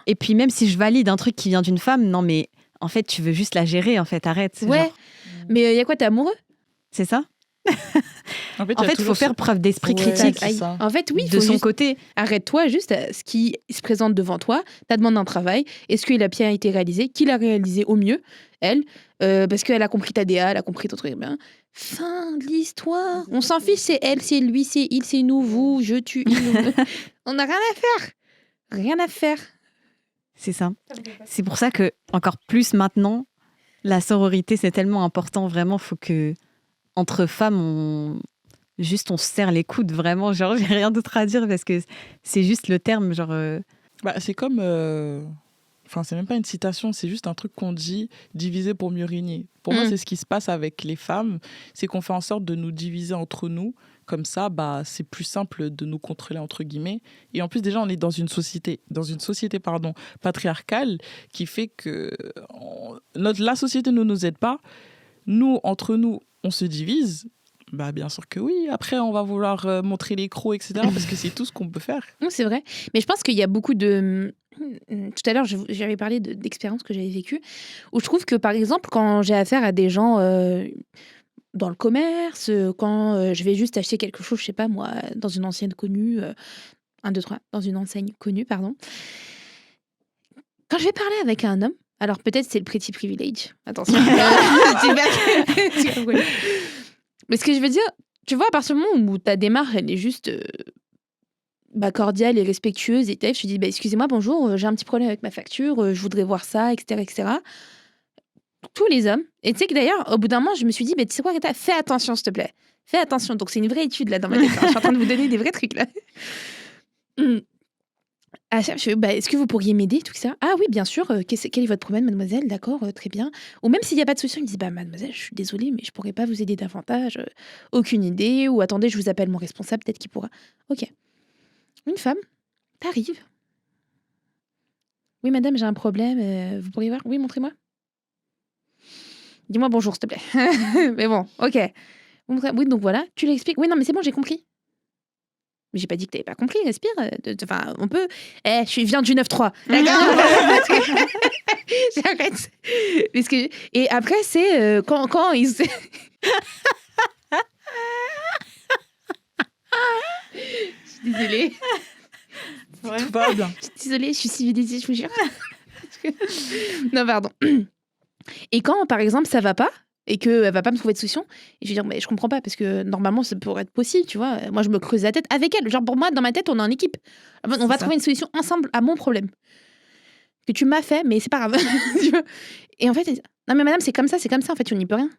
Et puis même si je valide un truc qui vient d'une femme, non mais en fait, tu veux juste la gérer, en fait, arrête. Ouais, genre... mais y a quoi, t'es amoureux? C'est ça? En fait, il faut faire preuve d'esprit critique. En fait, oui, de son côté. Arrête-toi juste à ce qui se présente devant toi. T'as demandé un travail. Est-ce qu'il a bien été réalisé? Qui l'a réalisé au mieux? Elle. Parce qu'elle a compris ta DA, elle a compris ton truc. Bien. Fin de l'histoire. On s'en fiche, c'est elle, c'est lui, c'est il, c'est nous, vous, je, tu, il. On n'a rien à faire. Rien à faire. C'est ça. C'est pour ça que, encore plus maintenant, la sororité, c'est tellement important. Vraiment, faut que, entre femmes, on se serre les coudes, vraiment. Genre, j'ai rien d'autre à dire parce que c'est juste le terme. Genre, c'est comme. Enfin, c'est même pas une citation, c'est juste un truc qu'on dit, diviser pour mieux régner. Pour moi, c'est ce qui se passe avec les femmes, c'est qu'on fait en sorte de nous diviser entre nous. Comme ça, c'est plus simple de nous contrôler, entre guillemets. Et en plus, déjà, on est dans une société patriarcale qui fait que la société ne nous aide pas. Nous, entre nous, on se divise. Bien sûr que oui. Après, on va vouloir montrer les crocs, etc. Parce que c'est tout ce qu'on peut faire. C'est vrai. Mais je pense qu'il y a beaucoup de... Tout à l'heure, j'avais parlé d'expériences que j'avais vécues, où je trouve que, par exemple, quand j'ai affaire à des gens dans le commerce, quand je vais juste acheter quelque chose, je sais pas moi, dans une ancienne connue, dans une enseigne connue, pardon. Quand je vais parler avec un homme, alors peut-être c'est le pretty privilege, attention. Mais ce que je veux dire, tu vois, à partir du moment où ta démarche, elle est juste cordiale et respectueuse, et je te dis, excusez-moi, bonjour, j'ai un petit problème avec ma facture, je voudrais voir ça, etc., etc. Tous les hommes, et tu sais que d'ailleurs, au bout d'un moment, je me suis dit, tu sais quoi, Rita, fais attention, s'il te plaît. Fais attention. Donc, c'est une vraie étude, là, dans ma tête. Je suis en train de vous donner des vrais trucs, là. Est-ce que vous pourriez m'aider, tout ça? Ah oui, bien sûr. Quel est votre problème, mademoiselle? D'accord, très bien. Ou même s'il n'y a pas de solution, il me dit, mademoiselle, je suis désolée, mais je pourrais pas vous aider davantage. Aucune idée. Ou attendez, je vous appelle mon responsable, peut-être qu'il pourra. Ok. Une femme, t'arrives. Oui, madame, j'ai un problème. Vous pourriez voir? Oui, montrez-moi. Dis-moi bonjour, s'il te plaît. Mais bon, ok. Oui, donc voilà, tu l'expliques. Oui, non, mais c'est bon, j'ai compris. Mais j'ai pas dit que t'avais pas compris, respire. Enfin, on peut... je viens du 9-3. D'accord. J'arrête. Et après, c'est quand ils... Désolée. Tout va bien. Désolée, je suis civilisée, je vous jure. Non, pardon. Et quand, par exemple, ça va pas et qu'elle va pas me trouver de solution, et je vais dire, mais je comprends pas, parce que normalement, ça pourrait être possible, tu vois. Moi, je me creuse la tête avec elle. Genre, pour moi, dans ma tête, on est en équipe. On va trouver une solution ensemble à mon problème. Que tu m'as fait, mais c'est pas grave. Tu vois. Et en fait, elle dit, non, mais madame, c'est comme ça, en fait, on n'y peut rien.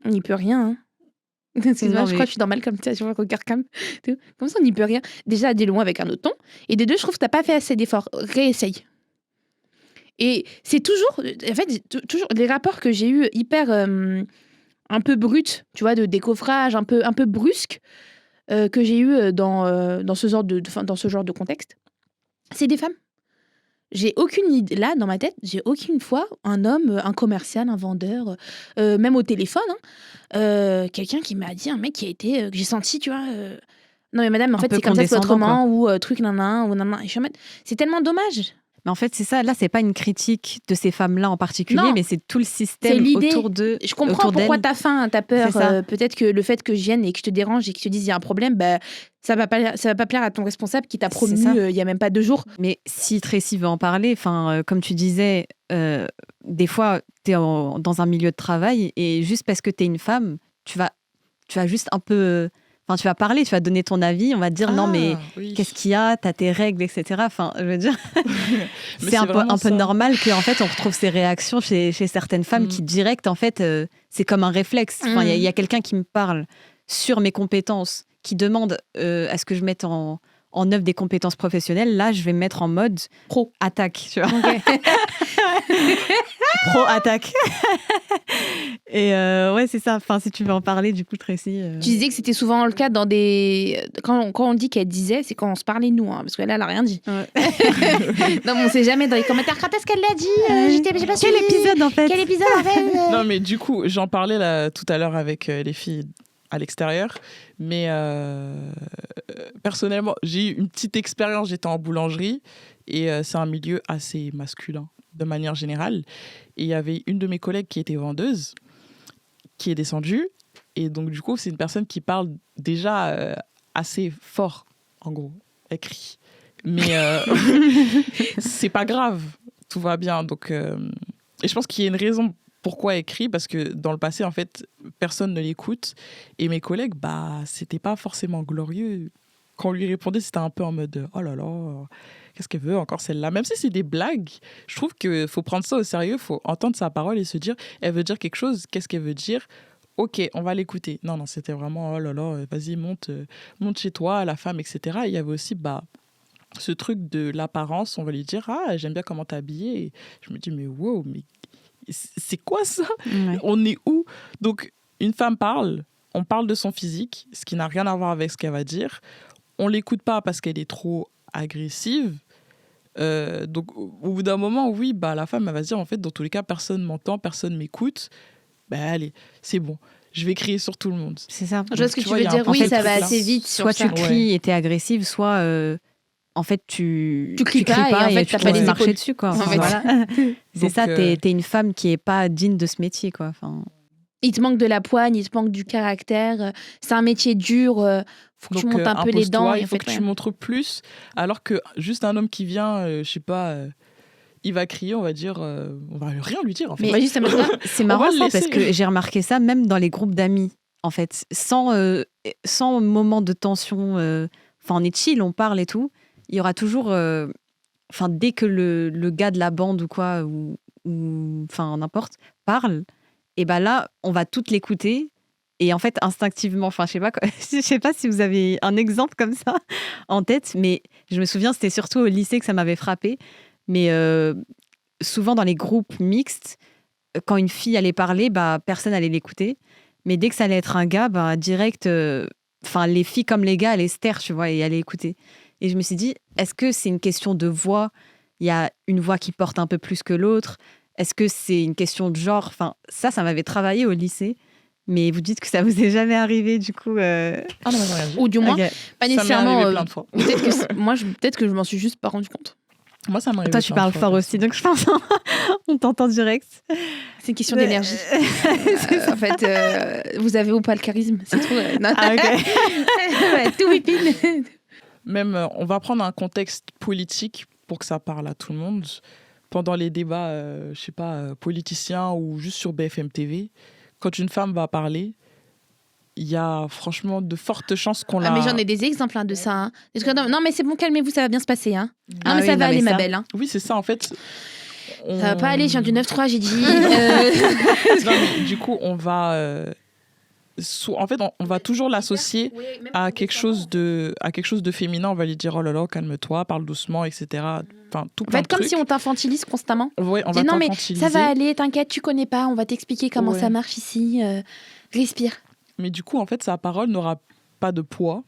On n'y peut rien, hein. Excuse-moi, je crois que je suis normale comme ça, je vois regard comme ça, on n'y peut rien. Déjà, dis-le moi avec un autre ton. Et de deux, je trouve que t'as pas fait assez d'efforts. Réessaye. Et c'est toujours, en fait, toujours les rapports que j'ai eus hyper un peu bruts, tu vois, de décoffrage, un peu brusque, que j'ai eu dans ce genre de contexte. C'est des femmes. J'ai aucune idée, là, dans ma tête, j'ai aucune fois un homme, un commercial, un vendeur, même au téléphone, quelqu'un qui m'a dit, un mec qui a été, que j'ai senti, tu vois, non mais madame, en fait, c'est comme ça, c'est autrement, ou truc, nanana, ou nanana. Et je suis en mode, c'est tellement dommage. Mais en fait, c'est ça. Là, c'est pas une critique de ces femmes-là en particulier, mais c'est tout le système autour d'eux. Je comprends pourquoi t'as faim, t'as peur. Peut-être que le fait que je vienne et que je te dérange et que je te dise il y a un problème, bah, ça va pas plaire à ton responsable qui t'a promu il y a même pas 2 jours. Mais si Tracy veut en parler, comme tu disais, des fois, t'es dans un milieu de travail et juste parce que t'es une femme, tu vas juste un peu... tu vas parler, tu vas donner ton avis, on va te dire non mais qu'est-ce qu'il y a, t'as tes règles, etc. Je veux dire, c'est un peu normal qu'en fait on retrouve ces réactions chez certaines femmes qui direct en fait c'est comme un réflexe. Il y a quelqu'un qui me parle sur mes compétences, qui demande à ce que je mette en œuvre des compétences professionnelles. Là, je vais me mettre en mode pro-attaque, tu vois. Okay. Pro-attaque. Et ouais, c'est ça. Si tu veux en parler, du coup, Tracy. Tu disais que c'était souvent le cas dans des... Quand on dit qu'elle disait, c'est quand on se parlait nous, parce que là, elle n'a rien dit. Ouais. Non, mais on ne sait jamais dans les commentaires quand est-ce qu'elle l'a dit. J'ai pas Quel épisode, en fait. Non, mais du coup, j'en parlais là, tout à l'heure avec les filles à l'extérieur, mais personnellement, j'ai eu une petite expérience, j'étais en boulangerie, et c'est un milieu assez masculin, de manière générale. Et il y avait une de mes collègues qui était vendeuse, qui est descendue, et donc du coup, c'est une personne qui parle déjà assez fort, en gros, elle crie. Mais c'est pas grave, tout va bien. Donc, et je pense qu'il y a une raison pourquoi elle crie, parce que dans le passé, en fait, personne ne l'écoute. Et mes collègues, c'était pas forcément glorieux. Quand on lui répondait, c'était un peu en mode « Oh là là, qu'est-ce qu'elle veut encore celle-là ?» Même si c'est des blagues, je trouve qu'il faut prendre ça au sérieux, il faut entendre sa parole et se dire « Elle veut dire quelque chose, qu'est-ce qu'elle veut dire ?» Ok, on va l'écouter. Non, c'était vraiment « Oh là là, vas-y, monte chez toi, la femme, etc. » Il y avait aussi ce truc de l'apparence, on va lui dire « Ah, j'aime bien comment t'es habillée. » Et je me dis « Mais wow, mais c'est quoi ça ? On est où ?» Donc, une femme parle, on parle de son physique, ce qui n'a rien à voir avec ce qu'elle va dire. On ne l'écoute pas parce qu'elle est trop agressive. Donc, au bout d'un moment, oui, la femme, elle va se dire, en fait, dans tous les cas, personne m'entend, personne m'écoute. Allez, c'est bon. Je vais crier sur tout le monde. C'est ça. Je vois ce que tu veux dire. Oui, ça va assez vite. Soit tu cries et t'es agressive, soit... en fait, tu cries pas et en fait, tu t'as pas les marcher dessus, quoi. Voilà. C'est donc, ça, t'es une femme qui est pas digne de ce métier, quoi. Il te manque de la poigne, il te manque du caractère. C'est un métier dur. Faut que tu montes un peu les dents. Il faut que tu montres plus. Alors que juste un homme qui vient, je sais pas, il va crier, on va dire, on va rien lui dire. En fait. Mais c'est marrant ça, parce que j'ai remarqué ça même dans les groupes d'amis, en fait, sans moment de tension. On est chill, on parle et tout. Il y aura toujours, dès que le gars de la bande ou quoi, ou n'importe, parle, et là, on va toutes l'écouter. Et en fait, instinctivement, je sais pas si vous avez un exemple comme ça en tête, mais je me souviens, c'était surtout au lycée que ça m'avait frappé. Mais souvent, dans les groupes mixtes, quand une fille allait parler, personne allait l'écouter. Mais dès que ça allait être un gars, direct, les filles comme les gars allaient se taire, tu vois, et allaient écouter. Et je me suis dit, est-ce que c'est une question de voix ? Il y a une voix qui porte un peu plus que l'autre. Est-ce que c'est une question de genre ? Ça m'avait travaillé au lycée. Mais vous dites que ça vous est jamais arrivé, du coup. Ah non, rien dit. Ou du moins, pas nécessairement. Ça m'est arrivé plein de fois. Peut-être que je m'en suis juste pas rendu compte. Moi, ça m'arrive. Toi, tu parles fort aussi, donc je pense on t'entend direct. C'est une question d'énergie. En fait, vous avez ou pas le charisme, c'est trop. Non. Ah, ok. Ouais, tout whipping. Même, on va prendre un contexte politique pour que ça parle à tout le monde. Pendant les débats, je sais pas, politiciens ou juste sur BFM TV, quand une femme va parler, il y a franchement de fortes chances qu'on la... Ah, mais j'en ai des exemples de ça. Hein. Non, mais c'est bon, calmez-vous, ça va bien se passer. Hein. Ah mais oui, ça non, va mais aller, ça- ma belle. Hein. Oui, c'est ça, en fait. Ça va pas aller, je viens du 9-3, j'ai dit. Non, mais du coup, on va... En fait, on va toujours l'associer à quelque chose de féminin. On va lui dire, oh là là, calme-toi, parle doucement, etc. Enfin, tout En plein fait, de comme trucs. si on t'infantilise constamment. Ouais, on Dis, va non, mais t'infantiliser. ça va aller, t'inquiète, tu connais pas, on va t'expliquer comment Ouais. ça marche ici. Respire. Mais du coup, en fait, sa parole n'aura pas de poids.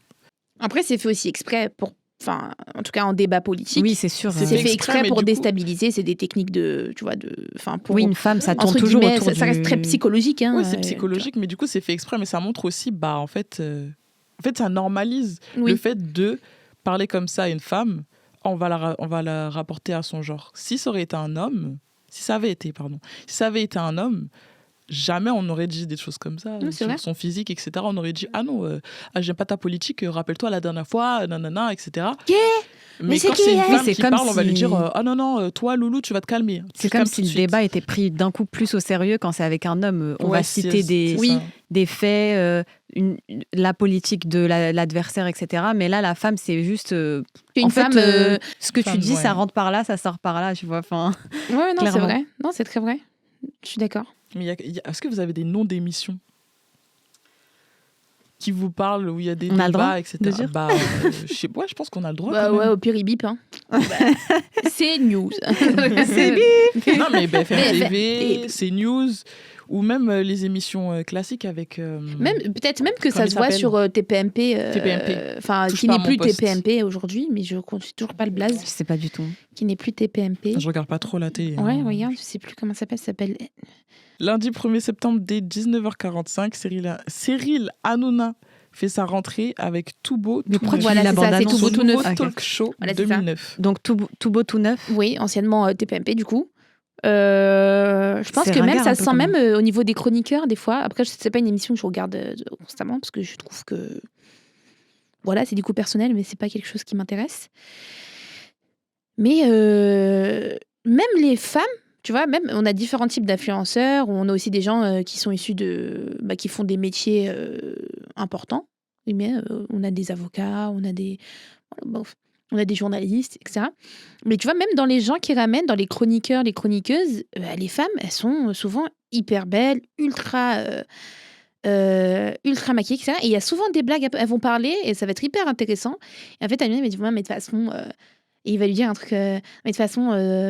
Après, c'est fait aussi exprès pour. Enfin, en tout cas, en débat politique. Oui, c'est sûr. C'est C'est fait fait exprès, exprès mais pour du coup- déstabiliser. C'est des techniques de. Tu vois, de. Enfin, pour. Oui, une femme, ça tourne entre toujours guillemets, autour ça reste du- très psychologique. Hein, Ouais, c'est psychologique, mais du coup, c'est fait exprès. Mais ça montre aussi, bah, en fait, ça normalise Oui. le fait de parler comme ça à une femme. On va la rapporter à son genre. Si ça avait été un homme, si ça avait été un homme, jamais on aurait dit des choses comme ça Oui, c'est sur vrai. son physique, etc. On aurait dit ah non, j'aime pas ta politique, rappelle-toi la dernière fois, nanana, etc. Mais c'est quand qui, c'est une elle Oui, femme c'est qui comme parle, on va lui si- dire ah non non, toi Loulou, tu vas te calmer. C'est comme si le débat était pris d'un coup plus au sérieux quand c'est avec un homme. On va citer des faits, la politique de l'adversaire, etc. Mais là, la femme, c'est juste... Une en fait, femme. ce que tu femme, dis, ouais. ça rentre par là, ça sort par là, tu vois. Enfin, Ouais, non, c'est clairement. vrai. Non, c'est très vrai. Je suis d'accord. Mais est-ce que vous avez des noms d'émissions qui vous parlent, où il y a des On a le droit débats, etc. de dire Bah, je pense qu'on a le droit. Bah quand ouais, même. au pire, il bip. Hein. C'est news. C'est Non, mais BFM BFM. TV, CNews, ou même les émissions classiques avec. Même peut-être même que Comment ça il se voit s'appelle sur TPMP. TPMP. Enfin, Touche qui pas à n'est mon plus poste. TPMP aujourd'hui, mais je ne toujours pas le blaze. Je sais pas du tout. Qui n'est plus TPMP. Je regarde pas trop la télé. Ouais, hein. regarde, je sais plus comment ça s'appelle. Ça s'appelle. Lundi 1er septembre, dès 19h45, Cyril Hanouna fait sa rentrée avec Tout Beau, Mais Tout pourquoi Neuf. tu Voilà, lis la c'est ça, c'est bande-annonce Tout Beau, Son Tout nouveau Neuf. Ok. talk show Voilà, c'est ça. 2009. Donc, tout beau, tout neuf. Oui, anciennement TPMP du coup. Je pense C'est que même ringard ça un se peu sent quand même au niveau des chroniqueurs des fois. Après, c'est pas une émission que je regarde constamment parce que je trouve que voilà, c'est du coup personnel, mais c'est pas quelque chose qui m'intéresse. Mais même les femmes, tu vois, même on a différents types d'influenceurs. On a aussi des gens qui sont issus de, qui font des métiers importants. Mais on a des avocats, on a des journalistes, etc. Mais tu vois, même dans les gens qui ramènent, dans les chroniqueurs, les chroniqueuses, les femmes, elles sont souvent hyper belles, ultra maquillées, etc. Et il y a souvent des blagues, elles vont parler et ça va être hyper intéressant. Et en fait, elle me dit, mais de toute façon... Et il va lui dire un truc, mais de toute façon,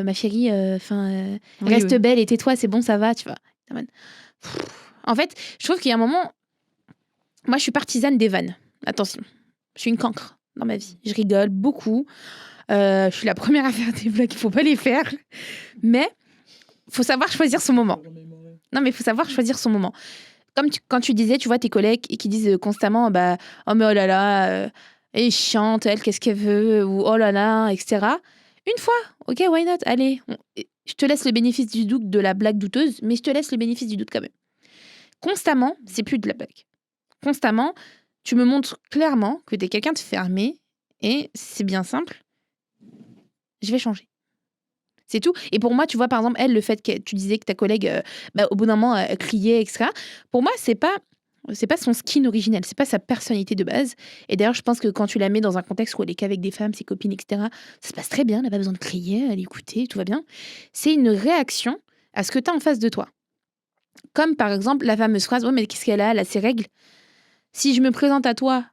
ma chérie, Oui, reste oui. belle et tais-toi, c'est bon, ça va, tu vois. En fait, je trouve qu'il y a un moment... Moi, je suis partisane des vannes. Attention, je suis une cancre dans ma vie. Je rigole beaucoup. Je suis la première à faire des blagues, il faut pas les faire. Mais faut savoir choisir son moment. Non, mais il faut savoir choisir son moment. Comme quand tu disais, tu vois, tes collègues qui disent constamment, oh mais oh là là, elle est chiante, elle, qu'est-ce qu'elle veut, ou oh là là, etc. Une fois, ok, why not, allez. Je te laisse le bénéfice du doute de la blague douteuse, mais je te laisse le bénéfice du doute quand même. Constamment, c'est plus de la blague. Constamment, tu me montres clairement que tu es quelqu'un de fermé et c'est bien simple. Je vais changer. C'est tout. Et pour moi, tu vois, par exemple, elle, le fait que tu disais que ta collègue, au bout d'un moment, elle criait, etc. Pour moi, c'est pas son skin originel, c'est pas sa personnalité de base. Et d'ailleurs, je pense que quand tu la mets dans un contexte où elle est qu'avec des femmes, ses copines, etc., ça se passe très bien. Elle n'a pas besoin de crier, elle écouter, tout va bien. C'est une réaction à ce que tu as en face de toi. Comme par exemple la fameuse phrase, ouais, mais qu'est-ce qu'elle a? Elle a ses règles. Si je me présente à toi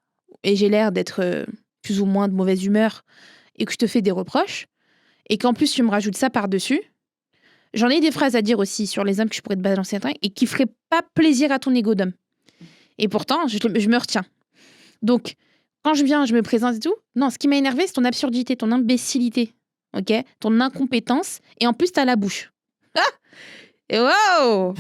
et j'ai l'air d'être plus ou moins de mauvaise humeur et que je te fais des reproches, et qu'en plus tu me rajoutes ça par-dessus, j'en ai des phrases à dire aussi sur les hommes que je pourrais te balancer un truc et qui feraient pas plaisir à ton ego d'homme. Et pourtant, je me retiens. Donc, quand je viens, je me présente et tout, non, ce qui m'a énervé, c'est ton absurdité, ton imbécilité, ok, ton incompétence, et en plus, t'as la bouche. Ah et waouh.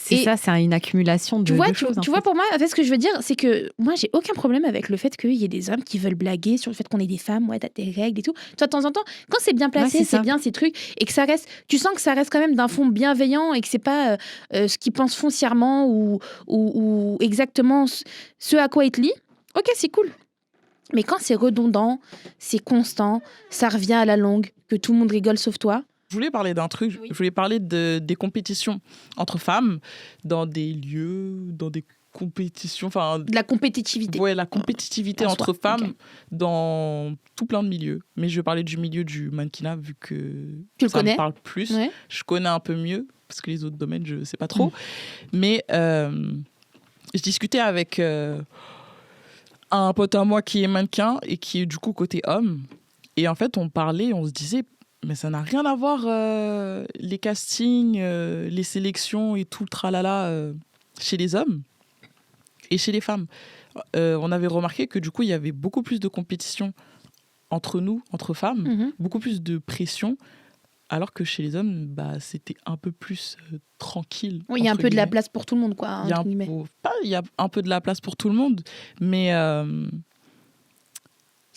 C'est ça, c'est une accumulation de choses. Tu vois, pour moi, en fait, ce que je veux dire, c'est que moi, j'ai aucun problème avec le fait qu'il y ait des hommes qui veulent blaguer sur le fait qu'on est des femmes, ouais, t'as tes règles et tout. Toi, de temps en temps, quand c'est bien placé, c'est bien ces trucs, et que ça reste, tu sens que ça reste quand même d'un fond bienveillant et que c'est pas ce qu'ils pensent foncièrement ou exactement ce à quoi ils te lient. Ok, c'est cool. Mais quand c'est redondant, c'est constant, ça revient à la longue, que tout le monde rigole sauf toi. Je voulais parler d'un truc, je voulais parler des compétitions entre femmes dans des lieux, dans des compétitions, enfin... De la compétitivité. Ouais, la compétitivité entre femmes dans tout plein de milieux. Mais je vais parler du milieu du mannequinat vu que ça me parle plus. Ouais. Je connais un peu mieux, parce que les autres domaines, je ne sais pas trop. Mais je discutais avec un pote à moi qui est mannequin et qui est du coup côté homme. Et en fait, on parlait, on se disait... Mais ça n'a rien à voir, les castings, les sélections et tout le tralala chez les hommes et chez les femmes. On avait remarqué que du coup, il y avait beaucoup plus de compétition entre nous, entre femmes, beaucoup plus de pression, alors que chez les hommes, bah, c'était un peu plus tranquille. Oui, il y a un peu de la place pour tout le monde, quoi. Il y a un peu de la place pour tout le monde, mais...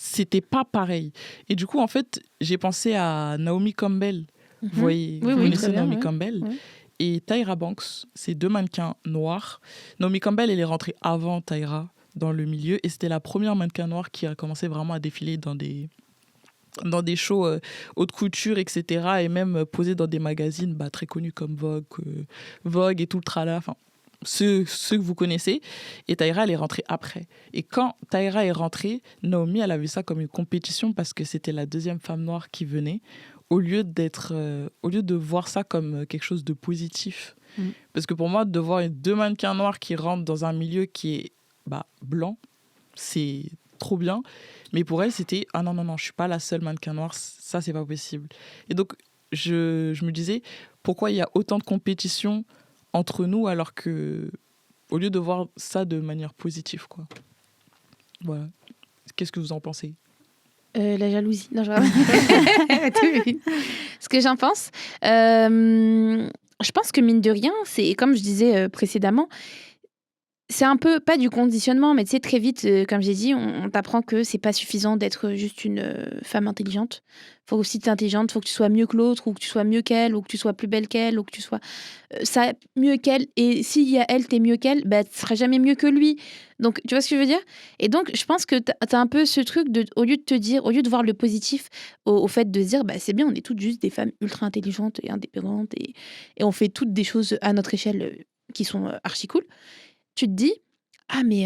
c'était pas pareil. Et du coup, en fait, j'ai pensé à Naomi Campbell. Vous voyez, vous connaissez Naomi Campbell. Oui. Et Tyra Banks, c'est 2 mannequins noirs. Naomi Campbell, elle est rentrée avant Tyra dans le milieu. Et c'était la première mannequin noire qui a commencé vraiment à défiler dans des shows haute couture, etc. Et même posé dans des magazines très connus comme Vogue et tout le tralala. Enfin, ceux que vous connaissez. Et Tyra, elle est rentrée après. Et quand Tyra est rentrée, Naomi, elle a vu ça comme une compétition parce que c'était la 2e femme noire qui venait, au lieu de voir ça comme quelque chose de positif. Parce que pour moi, de voir 2 mannequins noirs qui rentrent dans un milieu qui est blanc, c'est trop bien. Mais pour elle, c'était « Ah non, je suis pas la seule mannequin noire, ça, c'est pas possible. » Et donc, je me disais, pourquoi il y a autant de compétition entre nous, alors que, au lieu de voir ça de manière positive, quoi. Voilà. Qu'est-ce que vous en pensez ? La jalousie. Non, ce que j'en pense, je pense que mine de rien, c'est comme je disais précédemment, c'est un peu, pas du conditionnement, mais tu sais, très vite, comme j'ai dit, on t'apprend que c'est pas suffisant d'être juste une femme intelligente. Faut aussi être intelligente, faut que tu sois mieux que l'autre, ou que tu sois mieux qu'elle, ou que tu sois plus belle qu'elle, ou que tu sois ça mieux qu'elle. Et s'il y a elle, t'es mieux qu'elle, bah, tu seras jamais mieux que lui. Donc, tu vois ce que je veux dire ? Et donc, je pense que t'as un peu ce truc de, au lieu de voir le positif, au fait de se dire, bah, c'est bien, on est toutes juste des femmes ultra intelligentes et indépendantes, et on fait toutes des choses à notre échelle qui sont archi cool. Tu te dis, ah mais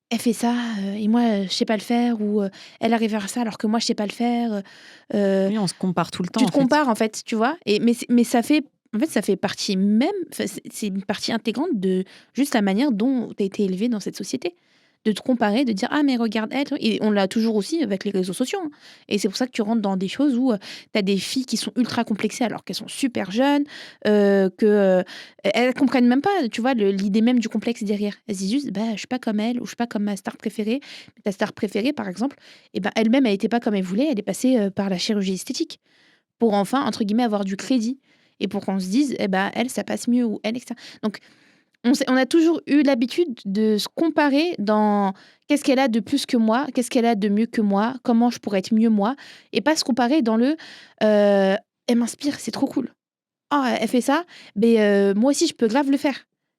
elle fait ça et moi je sais pas le faire, ou elle arrive à faire ça alors que moi je sais pas le faire. Oui, on se compare tout le temps. Tu te compares en fait, tu vois. Mais ça fait partie même, c'est une partie intégrante de juste la manière dont tu as été élevé dans cette société. De te comparer, de dire ah mais regarde elle, et on l'a toujours aussi avec les réseaux sociaux. Et c'est pour ça que tu rentres dans des choses où tu as des filles qui sont ultra complexées alors qu'elles sont super jeunes, que elles comprennent même pas, tu vois, l'idée même du complexe derrière. Elles disent juste je suis pas comme elle, ou je suis pas comme ma star préférée. Ta star préférée par exemple, elle-même elle était pas comme elle voulait, elle est passée par la chirurgie esthétique pour enfin entre guillemets avoir du crédit, et pour qu'on se dise elle ça passe mieux, ou elle, etc. Donc on a toujours eu l'habitude de se comparer dans qu'est-ce qu'elle a de plus que moi, qu'est-ce qu'elle a de mieux que moi, comment je pourrais être mieux moi, et pas se comparer dans le elle m'inspire, c'est trop cool. Oh, elle fait ça, mais moi aussi je peux grave le faire.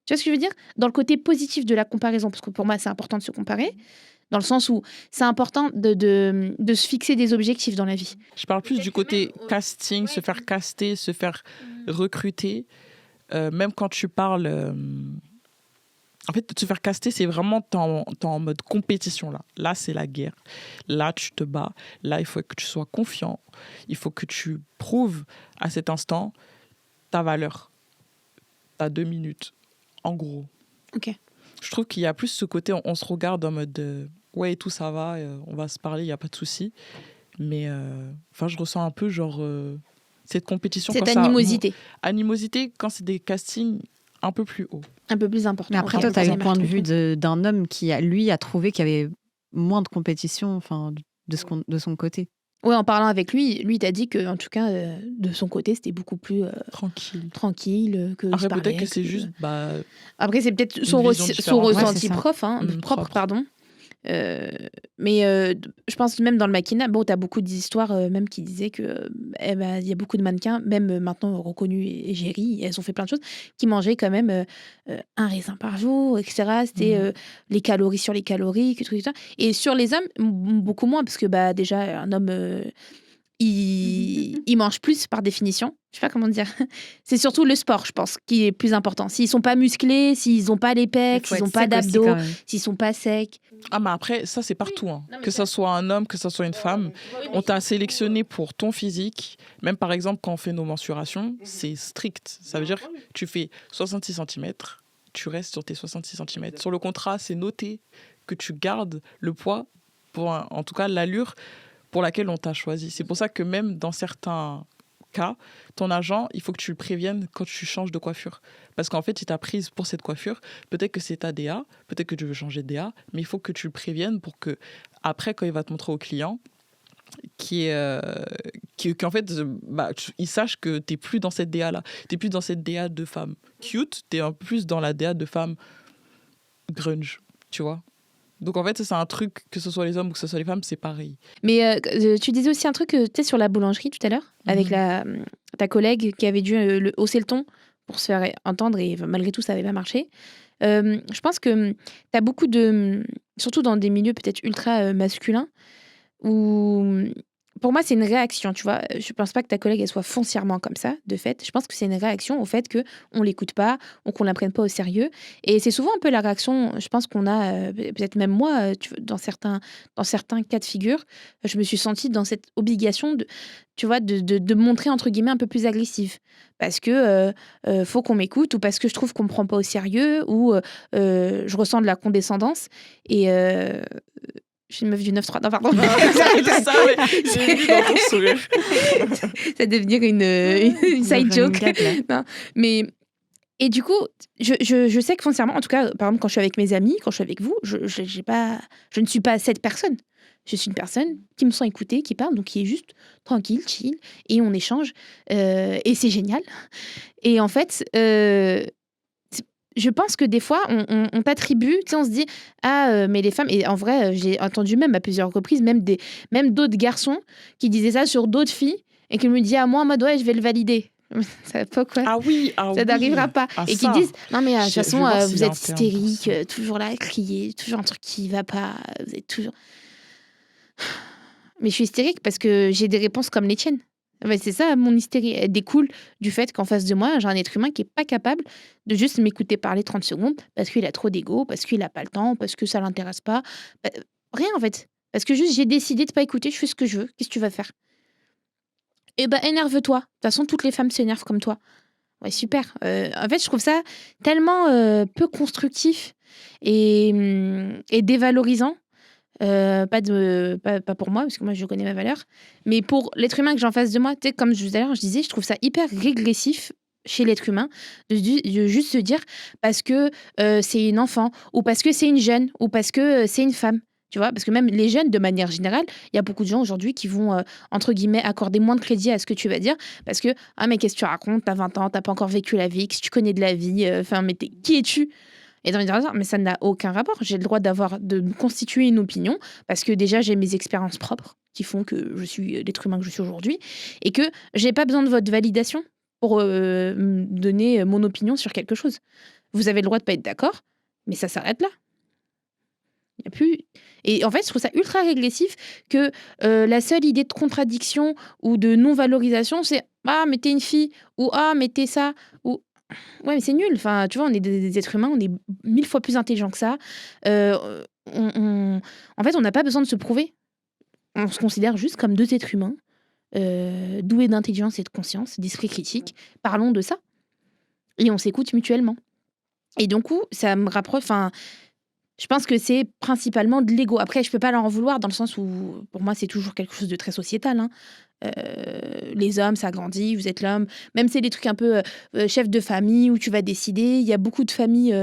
Tu vois ce que je veux dire ? Dans le côté positif de la comparaison, parce que pour moi c'est important de se comparer, dans le sens où c'est important de se fixer des objectifs dans la vie. Je parle plus du côté casting, se faire caster, se faire recruter. Même quand tu parles... En fait, te faire caster, c'est vraiment t'es en mode compétition. Là, c'est la guerre. Là, tu te bats. Là, il faut que tu sois confiant. Il faut que tu prouves à cet instant ta valeur. T'as 2 minutes, en gros. Ok. Je trouve qu'il y a plus ce côté, on se regarde en mode ouais, et tout, ça va, on va se parler, il n'y a pas de souci. Mais je ressens un peu genre... cette compétition, cette animosité. Animosité quand c'est des castings un peu plus hauts. Un peu plus important. Mais après, toi, tu as eu le point de vue d'un homme qui, lui, a trouvé qu'il y avait moins de compétition de son côté. Ouais, en parlant avec lui, lui t'a dit que, en tout cas, de son côté, c'était beaucoup plus Tranquille. tranquille que je Après, parlais. peut-être que c'est juste. Après, c'est peut-être une son vision différente. Ouais, ressenti c'est ça. propre, Propre. pardon. Mais je pense même dans le maquina, bon, t'as beaucoup d'histoires même qui disaient que il y a beaucoup de mannequins, même maintenant reconnus égérie, elles ont fait plein de choses, qui mangeaient quand même un raisin par jour, etc. C'était les calories sur les calories, que tout ça. Et sur les hommes, beaucoup moins, parce que déjà, un homme, il mange plus par définition. Je sais pas comment dire. C'est surtout le sport, je pense, qui est plus important. S'ils sont pas musclés, s'ils ont pas les pecs, Faut s'ils ont être pas sec aussi, d'abdos, quand même. s'ils sont pas secs. Ah, mais après, ça, c'est partout. Hein. Non, mais Que ça- ça soit un homme, que ça soit une femme. On t'a sélectionné pour ton physique. Même par exemple, quand on fait nos mensurations, c'est strict. Ça veut dire que tu fais 66 cm, tu restes sur tes 66 cm. Sur le contrat, c'est noté que tu gardes le poids, en tout cas l'allure pour laquelle on t'a choisi. C'est pour ça que même dans certains cas, ton agent, il faut que tu le préviennes quand tu changes de coiffure. Parce qu'en fait, il t'a prise pour cette coiffure. Peut-être que c'est ta DA, peut-être que tu veux changer de DA, mais il faut que tu le préviennes pour que, après, quand il va te montrer au client, qu'en fait, il sache que tu n'es plus dans cette DA-là. Tu n'es plus dans cette DA de femme cute, tu es en plus dans la DA de femme grunge, tu vois. Donc en fait, ça, c'est un truc, que ce soit les hommes ou que ce soit les femmes, c'est pareil. Mais tu disais aussi un truc, tu sais, sur la boulangerie tout à l'heure, avec ta collègue qui avait dû hausser le ton pour se faire entendre et malgré tout, ça n'avait pas marché. Je pense que tu as beaucoup surtout dans des milieux peut-être ultra masculins, où pour moi, c'est une réaction, tu vois. Je pense pas que ta collègue, elle soit foncièrement comme ça, de fait. Je pense que c'est une réaction au fait qu'on l'écoute pas ou qu'on la prenne pas au sérieux. Et c'est souvent un peu la réaction, je pense qu'on a, peut-être même moi, dans certains cas de figure, je me suis sentie dans cette obligation tu vois, de me montrer, entre guillemets, un peu plus agressive. Parce que faut qu'on m'écoute ou parce que je trouve qu'on me prend pas au sérieux ou je ressens de la condescendance. Et je suis une meuf du 9-3. Non, pardon. Je savais, j'ai vu dans ton sourire. Ça va devenir une side joke. Non, mais et du coup, je sais que foncièrement, en tout cas, par exemple, quand je suis avec mes amis, quand je suis avec vous, je ne suis pas cette personne. Je suis une personne qui me sent écoutée, qui parle, donc qui est juste tranquille, chill, et on échange, et c'est génial. Et en fait, je pense que des fois, on t'attribue, tu sais, on se dit, mais les femmes, et en vrai, j'ai entendu même à plusieurs reprises, même d'autres garçons qui disaient ça sur d'autres filles, et qui me disaient à moi en mode, ouais, je vais le valider. Ça va pas quoi. Ah oui, Ça n'arrivera pas. Ah, et qui ça. disent, non mais de toute Je vais façon, voir s'il vous y a un êtes terme pour hystérique, ça. toujours là à crier, toujours un truc qui va pas, vous êtes toujours... Mais je suis hystérique parce que j'ai des réponses comme les tiennes. Ouais, c'est ça, mon hystérie. Elle découle du fait qu'en face de moi, j'ai un être humain qui n'est pas capable de juste m'écouter parler 30 secondes parce qu'il a trop d'ego, parce qu'il n'a pas le temps, parce que ça ne l'intéresse pas. Rien, en fait. Parce que juste, j'ai décidé de ne pas écouter, je fais ce que je veux. Qu'est-ce que tu vas faire? Eh ben, énerve-toi. De toute façon, toutes les femmes s'énervent comme toi. Ouais, super. En fait, je trouve ça tellement peu constructif et dévalorisant. Pas pour moi, parce que moi, je connais ma valeur. Mais pour l'être humain que j'ai en face de moi, tu sais, comme tout à l'heure, je disais, je trouve ça hyper régressif chez l'être humain de juste se dire parce que c'est une enfant, ou parce que c'est une jeune, ou parce que c'est une femme. Tu vois, parce que même les jeunes, de manière générale, il y a beaucoup de gens aujourd'hui qui vont, entre guillemets, accorder moins de crédit à ce que tu vas dire. Parce que, ah, mais qu'est-ce que tu racontes? T'as 20 ans, t'as pas encore vécu la vie, que tu connais de la vie, enfin, mais qui es-tu? Et dans les dire, mais ça n'a aucun rapport. J'ai le droit de me constituer une opinion parce que déjà, j'ai mes expériences propres qui font que je suis l'être humain que je suis aujourd'hui et que j'ai pas besoin de votre validation pour me donner mon opinion sur quelque chose. Vous avez le droit de pas être d'accord, mais ça s'arrête là. Il y a plus. Et en fait, je trouve ça ultra régressif que la seule idée de contradiction ou de non-valorisation, c'est ah, mais t'es une fille, ou ah, mais t'es ça, ou ouais, mais c'est nul. Enfin, tu vois, on est des êtres humains, on est 1000 fois plus intelligents que ça. En fait, on n'a pas besoin de se prouver. On se considère juste comme deux êtres humains, doués d'intelligence et de conscience, d'esprit critique. Parlons de ça. Et on s'écoute mutuellement. Et donc, ça me rapproche. Enfin, Je pense que c'est principalement de l'ego. Après, je peux pas leur en vouloir dans le sens où, pour moi, c'est toujours quelque chose de très sociétal. Hein. Les hommes, ça grandit, vous êtes l'homme. Même c'est des trucs un peu chef de famille où tu vas décider. Il y a beaucoup de familles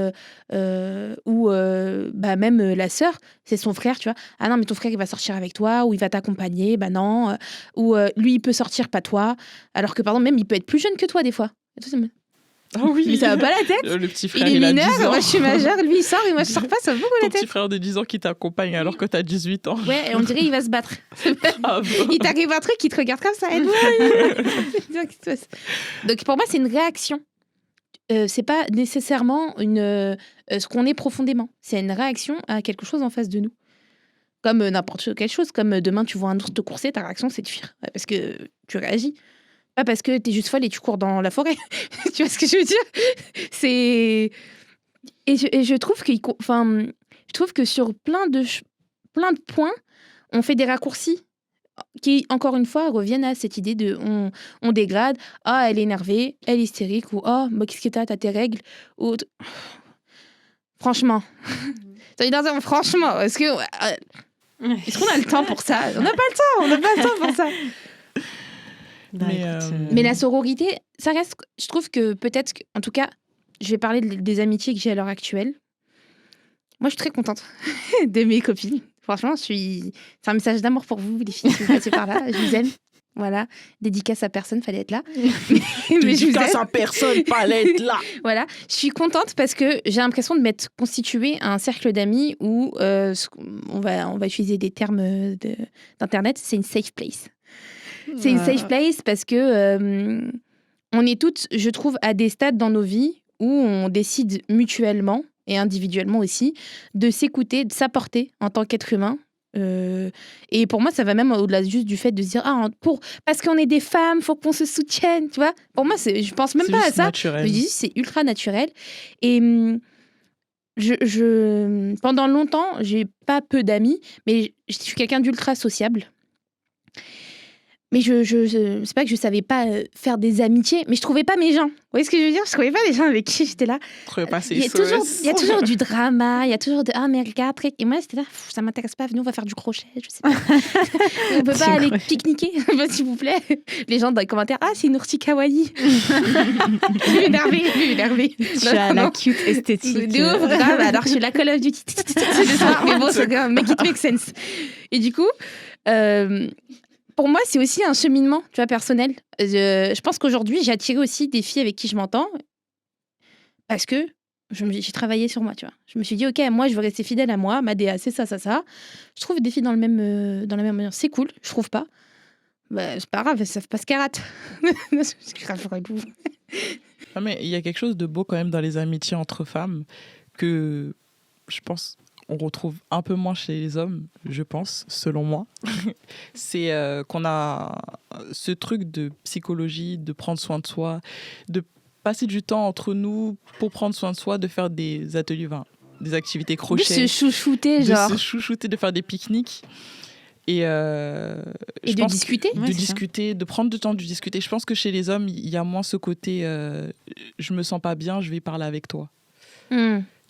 où même la sœur, c'est son frère, tu vois. Ah non, mais ton frère, il va sortir avec toi ou il va t'accompagner. Bah non. Ou lui, il peut sortir, pas toi. Alors que, pardon, même, il peut être plus jeune que toi, des fois. Ah oui. Mais ça va pas la tête. Le petit frère, Il est il a mineur, 10 ans. moi je suis majeure, lui il sort et moi je sors pas, ça va beaucoup Ton la tête. petit frère de 10 ans qui t'accompagne alors que t'as 18 ans. Ouais, et on dirait il va se battre. Ah bon. Il t'arrive un truc, il te regarde comme ça. Donc pour moi, c'est une réaction. C'est pas nécessairement ce qu'on est profondément. C'est une réaction à quelque chose en face de nous. Comme n'importe quelle chose. Comme demain, tu vois un ours te courser, ta réaction, c'est de fuir. Parce que tu réagis. Pas parce que t'es juste folle et tu cours dans la forêt. Tu vois ce que je veux dire? C'est... Et je trouve je trouve que sur plein de points, on fait des raccourcis qui, encore une fois, reviennent à cette idée de on dégrade. Ah, elle est énervée, elle est hystérique, ou ah, qu'est-ce que t'as tes règles ou franchement. Franchement, est-ce qu'on a le temps pour ça? On n'a pas le temps pour ça. Mais la sororité, ça reste. Je trouve que peut-être, en tout cas, je vais parler des amitiés que j'ai à l'heure actuelle. Moi, je suis très contente de mes copines. Franchement, c'est un message d'amour pour vous, les filles, si vous passez par là. Je vous aime. Voilà. Dédicace à personne, fallait être là. Mais je vous aime. Dédicace à personne, fallait être là. Voilà. Je suis contente parce que j'ai l'impression de m'être constituée un cercle d'amis où on va utiliser des termes d'internet. C'est une safe place. C'est une safe place parce que on est toutes, je trouve, à des stades dans nos vies où on décide mutuellement et individuellement aussi de s'écouter, de s'apporter en tant qu'être humain. Et pour moi, ça va même au-delà juste du fait de se dire parce qu'on est des femmes, faut qu'on se soutienne, tu vois. Pour moi, je pense même pas à ça. Naturel. Je dis c'est ultra naturel. Et pendant longtemps, j'ai pas peu d'amis, mais je suis quelqu'un d'ultra sociable. Mais c'est pas que je savais pas faire des amitiés, mais je trouvais pas mes gens. Vous voyez ce que je veux dire? Je trouvais pas les gens avec qui j'étais là. Il y a toujours du drama, il y a toujours de mais regarde, et moi j'étais là, ça m'intéresse pas, venez on va faire du crochet, je sais pas. On peut pas aller pique-niquer, s'il vous plaît. Les gens dans les commentaires, c'est une oursie kawaii. Je suis énervée. Je suis à la cute esthétique. De ouf, grave. Alors je suis la Call of Duty. Mais bon, c'est grave, make it make sense. Et du coup, pour moi, c'est aussi un cheminement, tu vois, personnel. Je pense qu'aujourd'hui, j'ai attiré aussi des filles avec qui je m'entends parce que j'ai travaillé sur moi, tu vois. Je me suis dit, ok, moi, je veux rester fidèle à moi, ma DA, c'est ça. Je trouve des filles dans la même manière. C'est cool, je trouve pas. C'est pas grave, elles savent pas ce qu'elles ratent. C'est grave, Non, mais il y a quelque chose de beau quand même dans les amitiés entre femmes que je pense on retrouve un peu moins chez les hommes, je pense, selon moi. C'est qu'on a ce truc de psychologie, de prendre soin de soi, de passer du temps entre nous pour prendre soin de soi, de faire des ateliers, des activités crochet. De se chouchouter, genre. De se chouchouter, de faire des pique-niques. Et de discuter. De discuter, de prendre du temps de discuter. Je pense que chez les hommes, il y a moins ce côté je me sens pas bien, je vais parler avec toi.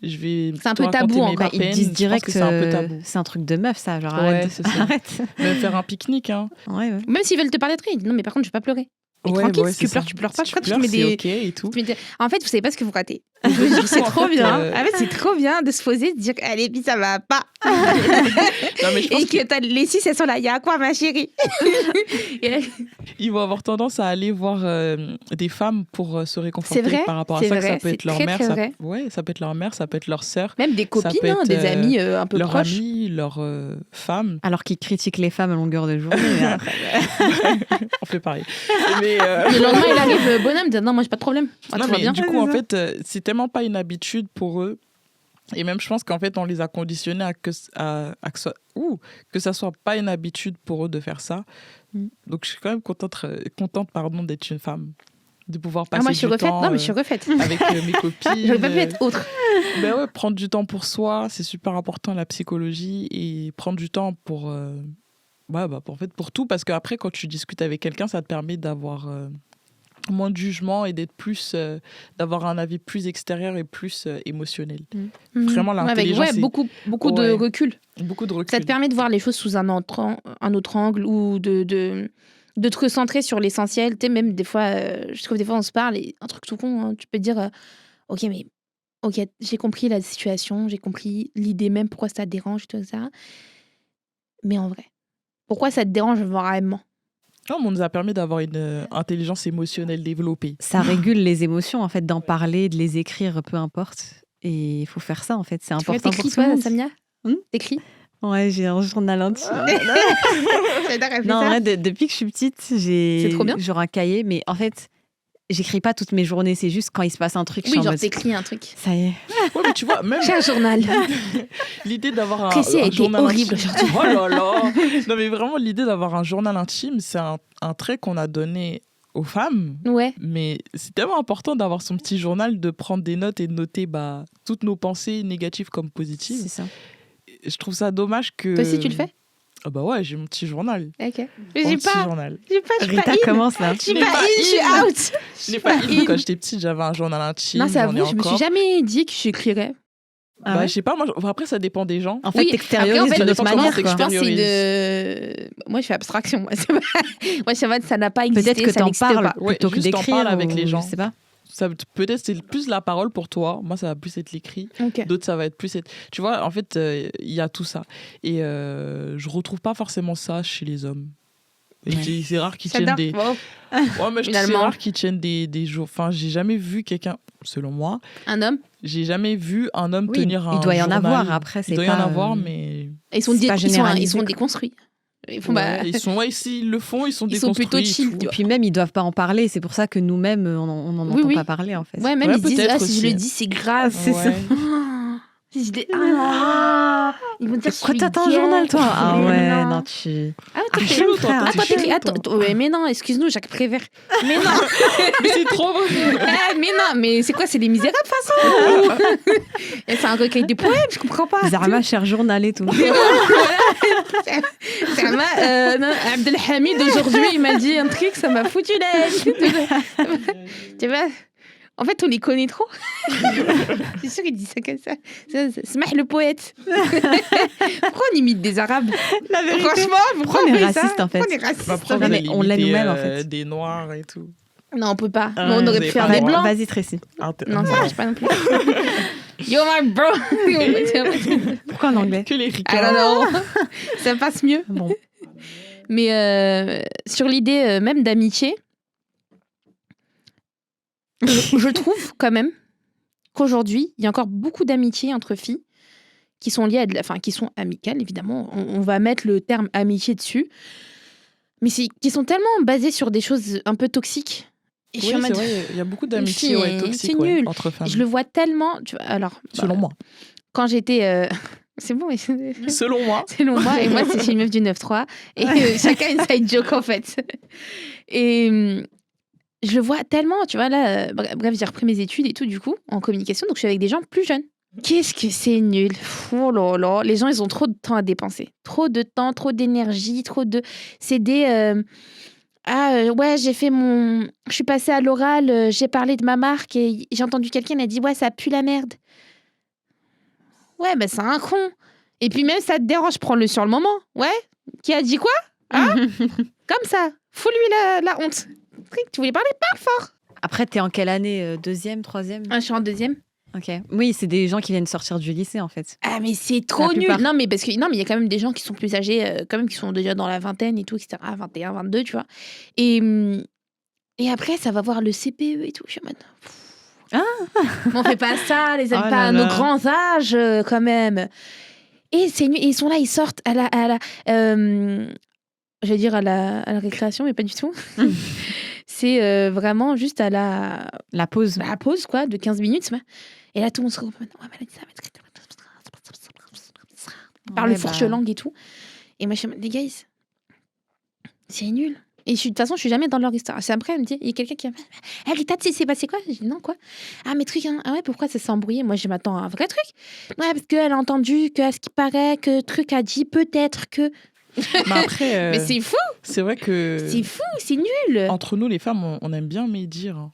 C'est un peu tabou encore. Ils disent direct que c'est un peu tabou. C'est un truc de meuf, ça. Genre, c'est ça. Arrête. Même faire un pique-nique. Hein. Ouais. Même s'ils veulent te parler de trucs, non, mais par contre, je vais pas pleurer. Et tranquille, si tu pleures, tu pleures pas. Si tu mets des... OK et tout. En fait, vous savez pas ce que vous ratez. C'est trop bien. En fait, c'est trop bien de se poser, de dire allez, puis ça va pas. Non, mais je pense et que les 6, elles sont là. Il y a quoi, ma chérie? Ils vont avoir tendance à aller voir des femmes pour se réconforter par rapport à ça. Que ça peut être leur mère. Ça peut être leur mère, ça peut être leur sœur. Même des copines, des amis un peu leurs proches. Amis, leurs femmes. Alors qu'ils critiquent les femmes à longueur de journée. On fait pareil. Mais le lendemain, il arrive bonhomme, dit non, moi j'ai pas de problème. Non, mais du coup, en fait, c'est tellement pas une habitude pour eux. Et même, je pense qu'en fait, on les a conditionnés à que ça soit pas une habitude pour eux de faire ça. Donc, je suis quand même contente d'être une femme, de pouvoir passer moi, je suis du refaite. temps Non, mais je suis refaite. avec mes copines. J'aurais pas pu être autre. Ben ouais, prendre du temps pour soi, c'est super important, la psychologie, et prendre du temps pour en fait, pour tout, parce qu'après, quand tu discutes avec quelqu'un, ça te permet d'avoir moins de jugement et d'être plus, d'avoir un avis plus extérieur et plus émotionnel. Vraiment, l'intelligence, avec beaucoup de recul. Beaucoup de recul. Ça te permet de voir les choses sous un autre angle ou de te recentrer sur l'essentiel. Tu sais, même des fois, je trouve des fois on se parle et un truc tout con, hein, tu peux te dire ok, j'ai compris la situation, j'ai compris l'idée même, pourquoi ça te dérange et tout ça. Mais en vrai, pourquoi ça te dérange vraiment? Non, mais on nous a permis d'avoir une intelligence émotionnelle développée. Ça régule les émotions, en fait, d'en parler, de les écrire, peu importe. Et il faut faire ça, en fait. C'est important pour t'écris, tout le monde. toi, Samia? T'écris? Ouais, j'ai un journal intime. J'adore Non, en vrai, depuis que je suis petite, C'est trop bien. j'ai genre un cahier, mais en fait, j'écris pas toutes mes journées. C'est juste quand il se passe un truc. Oui, genre t'écris un truc. Ça y est. Ouais, mais tu vois, même J'ai un journal. l'idée d'avoir Précis a un été journal horrible intime. aujourd'hui. Oh là là. Non, mais vraiment, l'idée d'avoir un journal intime, c'est un trait qu'on a donné aux femmes. Ouais. Mais c'est tellement important d'avoir son petit journal, de prendre des notes et de noter toutes nos pensées négatives comme positives. C'est ça. Je trouve ça dommage que... Toi aussi, tu le fais? Ah bah ouais, j'ai mon petit journal. Ok. Mais Mon j'ai petit pas. journal. Je suis Rita pas in. commence là. Je suis pas in, je suis out. Je n'ai pas in. Quand j'étais petite, j'avais un journal intime. Non, c'est j'en ai avoué, je me suis encore. jamais dit que j'écrirais. Ah Bah, ouais je sais pas, moi, après, ça dépend des gens. En fait, Oui, t'extériorises après, en fait, de notre ça dépend manière. comment Quoi. Je pense que c'est de. Moi, je fais abstraction. Moi, c'est pas... moi je sais pas, ça n'a pas existé. Peut-être que ça t'en n'existe parles pas. Ouais, plutôt que juste t'en d'écrire. parles avec les gens. Je sais pas. Peut-être c'est plus la parole pour toi. Moi, ça va plus être l'écrit. Ok. D'autres, ça va être plus être... Tu vois, en fait, il y a tout ça. Et je retrouve pas forcément ça chez les hommes. Et c'est rare qu'ils tiennent des... Bon, Ouais, mais c'est Finalement. rare qu'ils tiennent des jours... Enfin, j'ai jamais vu quelqu'un, selon moi, un homme. j'ai jamais vu un homme Oui, tenir un il doit y en journal. avoir après. Il doit y en avoir, mais... Ils sont, C'est pas ils généralisé, sont quoi. déconstruits. Ils font, bah, s'ils le font, ils sont Ils sont déconstruits. plutôt chill, et tout. tu Et puis même, ils doivent pas en parler. C'est pour ça que nous-mêmes, on n'en Oui, entend oui. pas parler, en fait. ouais, même Ouais, ils se disent, peut-être si je aussi. le dis, c'est grave. C'est ça. Ouais. Si je dis, ah, ils vont dire, je Pourquoi suis t'as un gay. journal, toi? Ah Mais ouais, non, tu... Ah, toi, t'es chelou, toi, Ah, t'es toi, t'écris. chelou, Attends, toi. ouais, mais non, excuse-nous, Jacques Prévert. Mais non, Mais c'est trop vrai. mais non, mais c'est quoi, c'est Les Misérables, de toute façon. Et c'est un recueil de poèmes, je comprends pas. Zarma, cher journal et tout. Non, Abdelhamid, aujourd'hui, il m'a dit un truc, ça m'a foutu l'aile. Tu vois, en fait, on les connaît trop. C'est sûr qu'il dit ça comme ça. Smah le poète. Pourquoi on imite des Arabes? La vérité. Franchement, pourquoi on est fait ça? raciste, en fait. Pourquoi on est raciste? Après, Non, vous mais allez on l'aime imiter, nous-mêmes, en fait. Des noirs et tout. Non, on peut pas. Ah, Mais on vous aurait avez pu faire pas des le droit. blancs. Vas-y, Tracy. Non, ça marche pas non plus. Yo, my bro. Pourquoi en anglais? Que les I ricains. don't know. Ça passe mieux. Bon. Mais sur l'idée même d'amitié, je trouve quand même qu'aujourd'hui, il y a encore beaucoup d'amitiés entre filles qui sont liées qui sont amicales, évidemment. On va mettre le terme amitié dessus. Mais qui sont tellement basées sur des choses un peu toxiques. Et je Oui, suis en c'est mode, vrai, il y a beaucoup d'amitiés filles, ouais, toxiques c'est ouais, nul. entre femmes. je le vois tellement. Tu vois, alors, Selon moi. quand j'étais. C'est bon, Selon moi. c'est long, moi. Et moi, c'est chez une meuf du 9-3. Et chacun une side joke, en fait. Et je le vois tellement, tu vois, là. Bref, j'ai repris mes études et tout, du coup, en communication. Donc, je suis avec des gens plus jeunes. Qu'est-ce que c'est nul. Oh là là. Les gens, ils ont trop de temps à dépenser. Trop de temps, trop d'énergie, trop de... C'est des... ouais, j'ai fait mon... Je suis passée à l'oral, j'ai parlé de ma marque et j'ai entendu quelqu'un, il a dit, ouais, ça pue la merde. Ouais, bah c'est un con. Et puis même, ça te dérange, prends-le sur le moment. Ouais. Qui a dit quoi? Hein? Comme ça. Fous-lui la honte. Tu voulais parler? Parle fort. Après, t'es en quelle année? Deuxième, troisième? Je suis en deuxième. Ok. Oui, c'est des gens qui viennent sortir du lycée, en fait. Ah, mais c'est trop La nul. plupart. Non, mais parce que non, mais il y a quand même des gens qui sont plus âgés, quand même, qui sont déjà dans la vingtaine et tout, etc. 21, 22, tu vois. Et après, ça va voir le CPE et tout. Je suis en mode... Mais on fait pas ça, les amis, Oh pas à là nos là. grands âges, quand même. Et c'est nul. Et ils sont là, ils sortent à la j'allais dire à la récréation, mais pas du tout. C'est vraiment juste à la La pause. quoi, de 15 minutes. Et là, tout le monde se regroupe. Ouais, elle a dit ça. Par le Ouais, fourche-langue et tout. Et moi, je suis en mode, les gars, c'est nul. Et de toute façon, je suis jamais dans leur histoire. C'est après, elle me dit, il y a quelqu'un qui va me Rita, tu sais, c'est passé quoi? J'ai dit, non, quoi? Ah, mais truc, hein. Ah ouais, pourquoi ça s'est embrouillé? Moi, je m'attends à un vrai truc. Ouais, parce qu'elle a entendu que, à ce qui paraît, que truc a dit peut-être que. Mais après, Mais c'est fou! C'est vrai que C'est fou, c'est nul. entre nous, les femmes, on aime bien médire. Hein.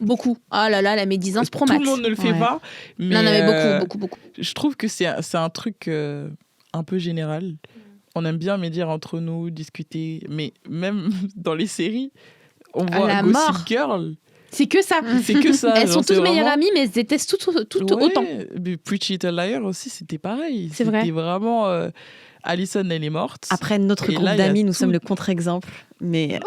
Beaucoup. Oh là là, la médisance pro Tout max. le monde ne le fait Ouais. pas. Mais, Non, mais beaucoup. Je trouve que c'est un truc un peu général. On aime bien médire entre nous, discuter. Mais même dans les séries, on À voit la Gossip mort. Girl. C'est que ça. C'est que ça. Elles genre, sont c'est toutes meilleures vraiment- amies, mais elles se détestent toutes Ouais, autant. mais Pretty Little Liars aussi, c'était pareil. C'est vrai. C'était vraiment... Alison, elle est morte. Après, notre Et groupe là, il y a d'amis, nous tout. sommes le contre-exemple. Mais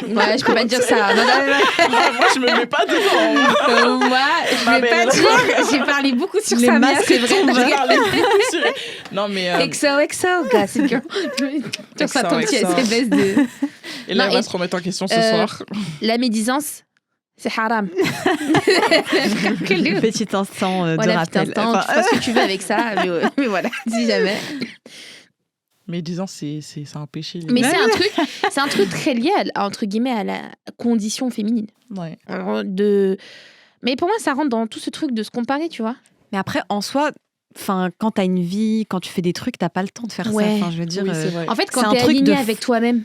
Ouais, je peux pas te dire ça. Non, Moi, je me mets pas dedans. moi, je Ma vais pas belle. dire. J'ai parlé beaucoup sur Les Samia, masques c'est vrai. tombent. Je regarde. Non, mais... XO, Gossip Girl. Tu vois, ton petit XO. SMS de... Et là, Non, elle va et- se remettre en question ce euh, soir. La médisance, c'est haram. petit instant de Voilà, petit rappel. instant, tu feras ce que tu veux avec ça, mais voilà, si jamais. Mais disons, c'est un péché. les Mais gars. c'est un truc très lié, entre guillemets, à la condition féminine. Ouais. Mais pour moi, ça rentre dans tout ce truc de se comparer, tu vois. Mais après, en soi, quand t'as une vie, quand tu fais des trucs, t'as pas le temps de faire Ouais. ça. Enfin, je veux dire, Oui, c'est vrai. En fait, C'est quand un t'es truc aligné de avec toi-même,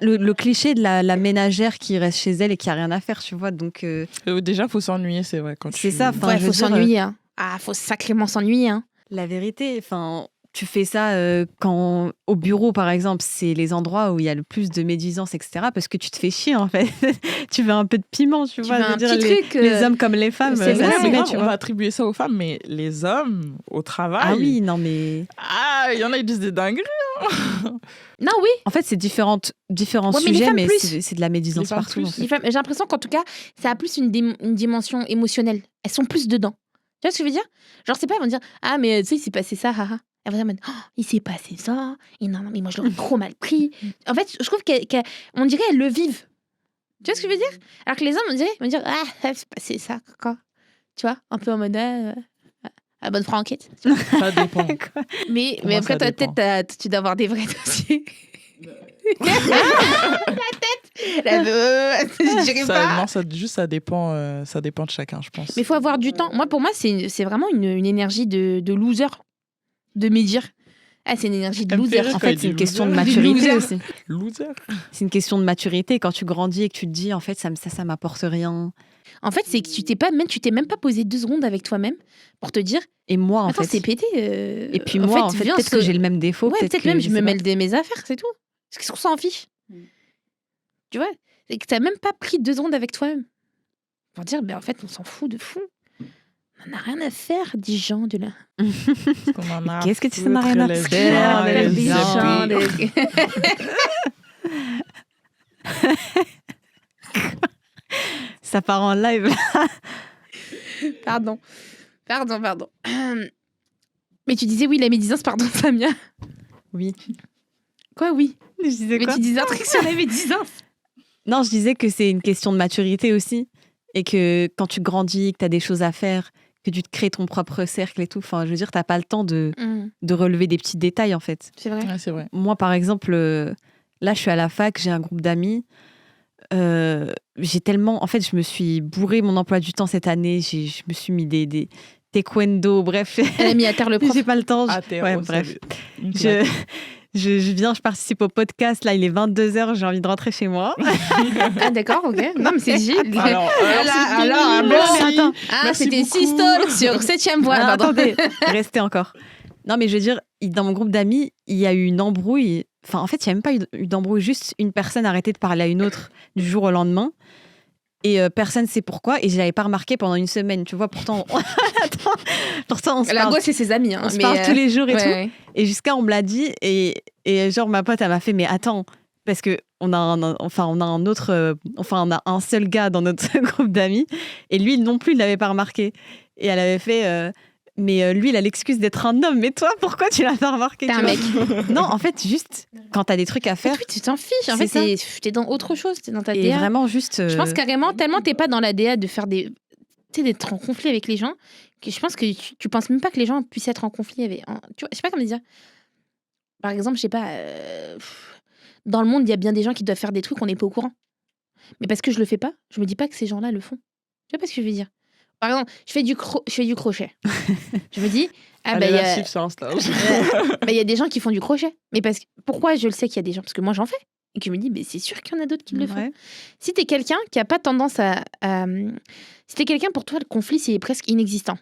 le cliché de la ménagère qui reste chez elle et qui a rien à faire, tu vois. Donc, Déjà, faut s'ennuyer, c'est vrai. C'est ça, enfin, ouais, je faut veux dire, s'ennuyer. Hein. Ah, faut sacrément s'ennuyer. Hein. la vérité, enfin, tu fais ça quand au bureau, par exemple, c'est les endroits où il y a le plus de médisance, etc. Parce que tu te fais chier, en fait. Tu veux un peu de piment, tu vois. veux je veux un dire, petit les, truc, les hommes comme les femmes, c'est ça vrai, se mais met, grave, tu on vois. va attribuer ça aux femmes, mais les hommes, au travail... Ah oui, non, mais... Ah, il y en a, ils disent des dingueries. Non, oui. En fait, c'est différents Ouais, mais les sujets, femmes mais plus. c'est de la médisance Les femmes partout. plus. en fait. J'ai l'impression qu'en tout cas, ça a plus une dimension émotionnelle. Elles sont plus dedans. Tu vois ce que je veux dire? Genre, c'est pas, elles vont dire ah, mais tu sais, il s'est passé ça, haha. Elles vont dire oh, il s'est passé ça. Et non, mais moi, je l'aurais trop mal pris. En fait, je trouve qu'on dirait elles le vivent. Tu vois ce que je veux dire? Alors que les hommes, on dirait ah, c'est passé ça, quoi. Tu vois? Un peu en mode à bonne franquette. Ça dépend. Mais moi, après, ça toi, dépend. peut-être, tu dois avoir des vrais dossiers. La tête. Je dirais pas. Non, ça dépend de chacun, je pense. Mais il faut avoir du temps. Moi, pour moi, c'est vraiment une énergie de loser, de médire. Ah, c'est une énergie de Elle me fait loser. rire En quand fait, il c'est une dit question de loser. maturité Loser. aussi. Loser. C'est une question de maturité. Quand tu grandis et que tu te dis, en fait, ça m'apporte rien. En fait, c'est que tu t'es même pas posé 2 secondes avec toi-même pour te dire Et moi, en attends, fait. c'est pété. Et puis moi, en fait, viens, peut-être que j'ai le même défaut. Ouais, peut-être que même je me sais mêle pas. de mes affaires, c'est tout. Qu'est-ce qu'on s'en fiche? Tu vois? C'est que t'as même pas pris 2 secondes avec toi-même. Pour dire, ben en fait, on s'en fout de fou. On n'a rien à faire, dit Jean de là. Parce qu'on en a Qu'est-ce que tu foutre, n'as rien à les faire, gens, les les gens, zébés. Ça part en live. Pardon. Mais tu disais oui, la médisance, pardon, Samia. Oui. Quoi, oui? Je disais Mais quoi tu disais un truc sur la médisance. Non, je disais que c'est une question de maturité aussi. Et que quand tu grandis, que tu as des choses à faire, que tu te crées ton propre cercle et tout, enfin, je veux dire, tu n'as pas le temps de relever des petits détails, en fait. C'est vrai. Ouais, c'est vrai. Moi, par exemple, là, je suis à la fac, j'ai un groupe d'amis. J'ai tellement... En fait, je me suis bourré mon emploi du temps cette année. Je me suis mis des taekwondo, bref. Elle a mis à terre le prof. J'ai pas le temps. Ah, t'es Ouais, rose, bref. une claque. Je viens, je participe au podcast. Là, il est 22h, j'ai envie de rentrer chez moi. Ah, d'accord, ok. Non, mais c'est Gilles. Alors, c'est fini, alors, bon, merci. mais attends. Ah, Merci c'était beaucoup. 6 stalls sur 7ème voie. Ah, pardon. attendez, restez encore. Non, mais je veux dire, dans mon groupe d'amis, il y a eu une embrouille. Enfin, en fait, il n'y a même pas eu d'embrouille. Juste une personne a arrêté de parler à une autre du jour au lendemain. Et personne ne sait pourquoi. Et je ne l'avais pas remarqué pendant une semaine. Tu vois, pourtant, Attends, pourtant on se La parle, gosse et ses amis. Hein, on se parle tous les jours et ouais, tout. ouais. Et jusqu'à, on me l'a dit. Et genre, ma pote, elle m'a fait, mais attends, parce que on a un seul gars dans notre groupe d'amis. Et lui non plus, il ne l'avait pas remarqué. Et elle avait fait... mais lui, il a l'excuse d'être un homme. Mais toi, pourquoi tu l'as pas remarqué? T'es tu un vois mec. Non, en fait, juste quand t'as des trucs à faire. Tu t'en fiches. En C'est fait, ça. t'es dans autre chose. T'es dans ta Et DA. vraiment, juste. Je pense carrément, tellement t'es pas dans la DA de faire des. Tu sais, d'être en conflit avec les gens, que je pense que tu penses même pas que les gens puissent être en conflit avec. Tu vois, je sais pas comment dire. Par exemple, je sais pas. Dans le monde, il y a bien des gens qui doivent faire des trucs, on n'est pas au courant. Mais parce que je le fais pas, je me dis pas que ces gens-là le font. Tu vois pas ce que je veux dire? Par exemple, je fais du crochet. Je me dis, ah bah, Allez, il y la suivre sur Insta. a des gens qui font du crochet. Mais pourquoi je le sais qu'il y a des gens? Parce que moi, j'en fais. et que je me dis, mais c'est sûr qu'il y en a d'autres qui le font. Ouais. Si t'es quelqu'un qui a pas tendance si t'es quelqu'un, pour toi, le conflit, c'est presque inexistant.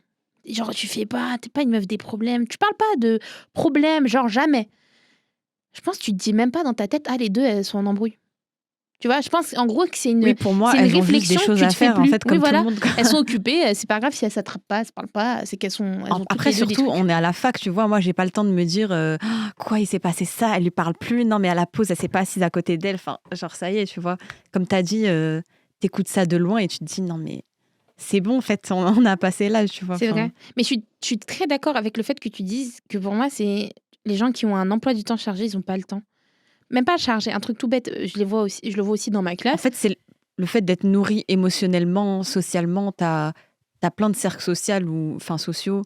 Genre, t'es pas une meuf des problèmes. Tu parles pas de problèmes, genre jamais. Je pense que tu te dis même pas dans ta tête, les deux, elles sont en embrouille. Tu vois, je pense en gros que c'est une, Oui, pour moi, c'est une elles ont juste réflexion des choses que tu à te fais faire, en plus. fait, Oui, comme voilà. tout le monde. Elles sont occupées, c'est pas grave si elles s'attrapent pas, elles se parlent pas, c'est qu'elles sont. Elles ont toutes Après, les deux des surtout, trucs. on est à la fac, tu vois. Moi, j'ai pas le temps de me dire quoi, il s'est passé ça, elle lui parle plus. Non, mais à la pause, elle s'est pas assise à côté d'elle. Enfin, genre, ça y est, tu vois. Comme tu as dit, t'écoutes ça de loin et tu te dis, non, mais c'est bon, en fait, on a passé l'âge, tu vois. C'est Enfin, vrai. Mais je suis très d'accord avec le fait que tu dises que pour moi, c'est les gens qui ont un emploi du temps chargé, ils ont pas le temps. Même pas chargé, un truc tout bête, je le vois aussi dans ma En classe. fait, c'est le fait d'être nourri émotionnellement, socialement. T'as plein de cercles sociaux.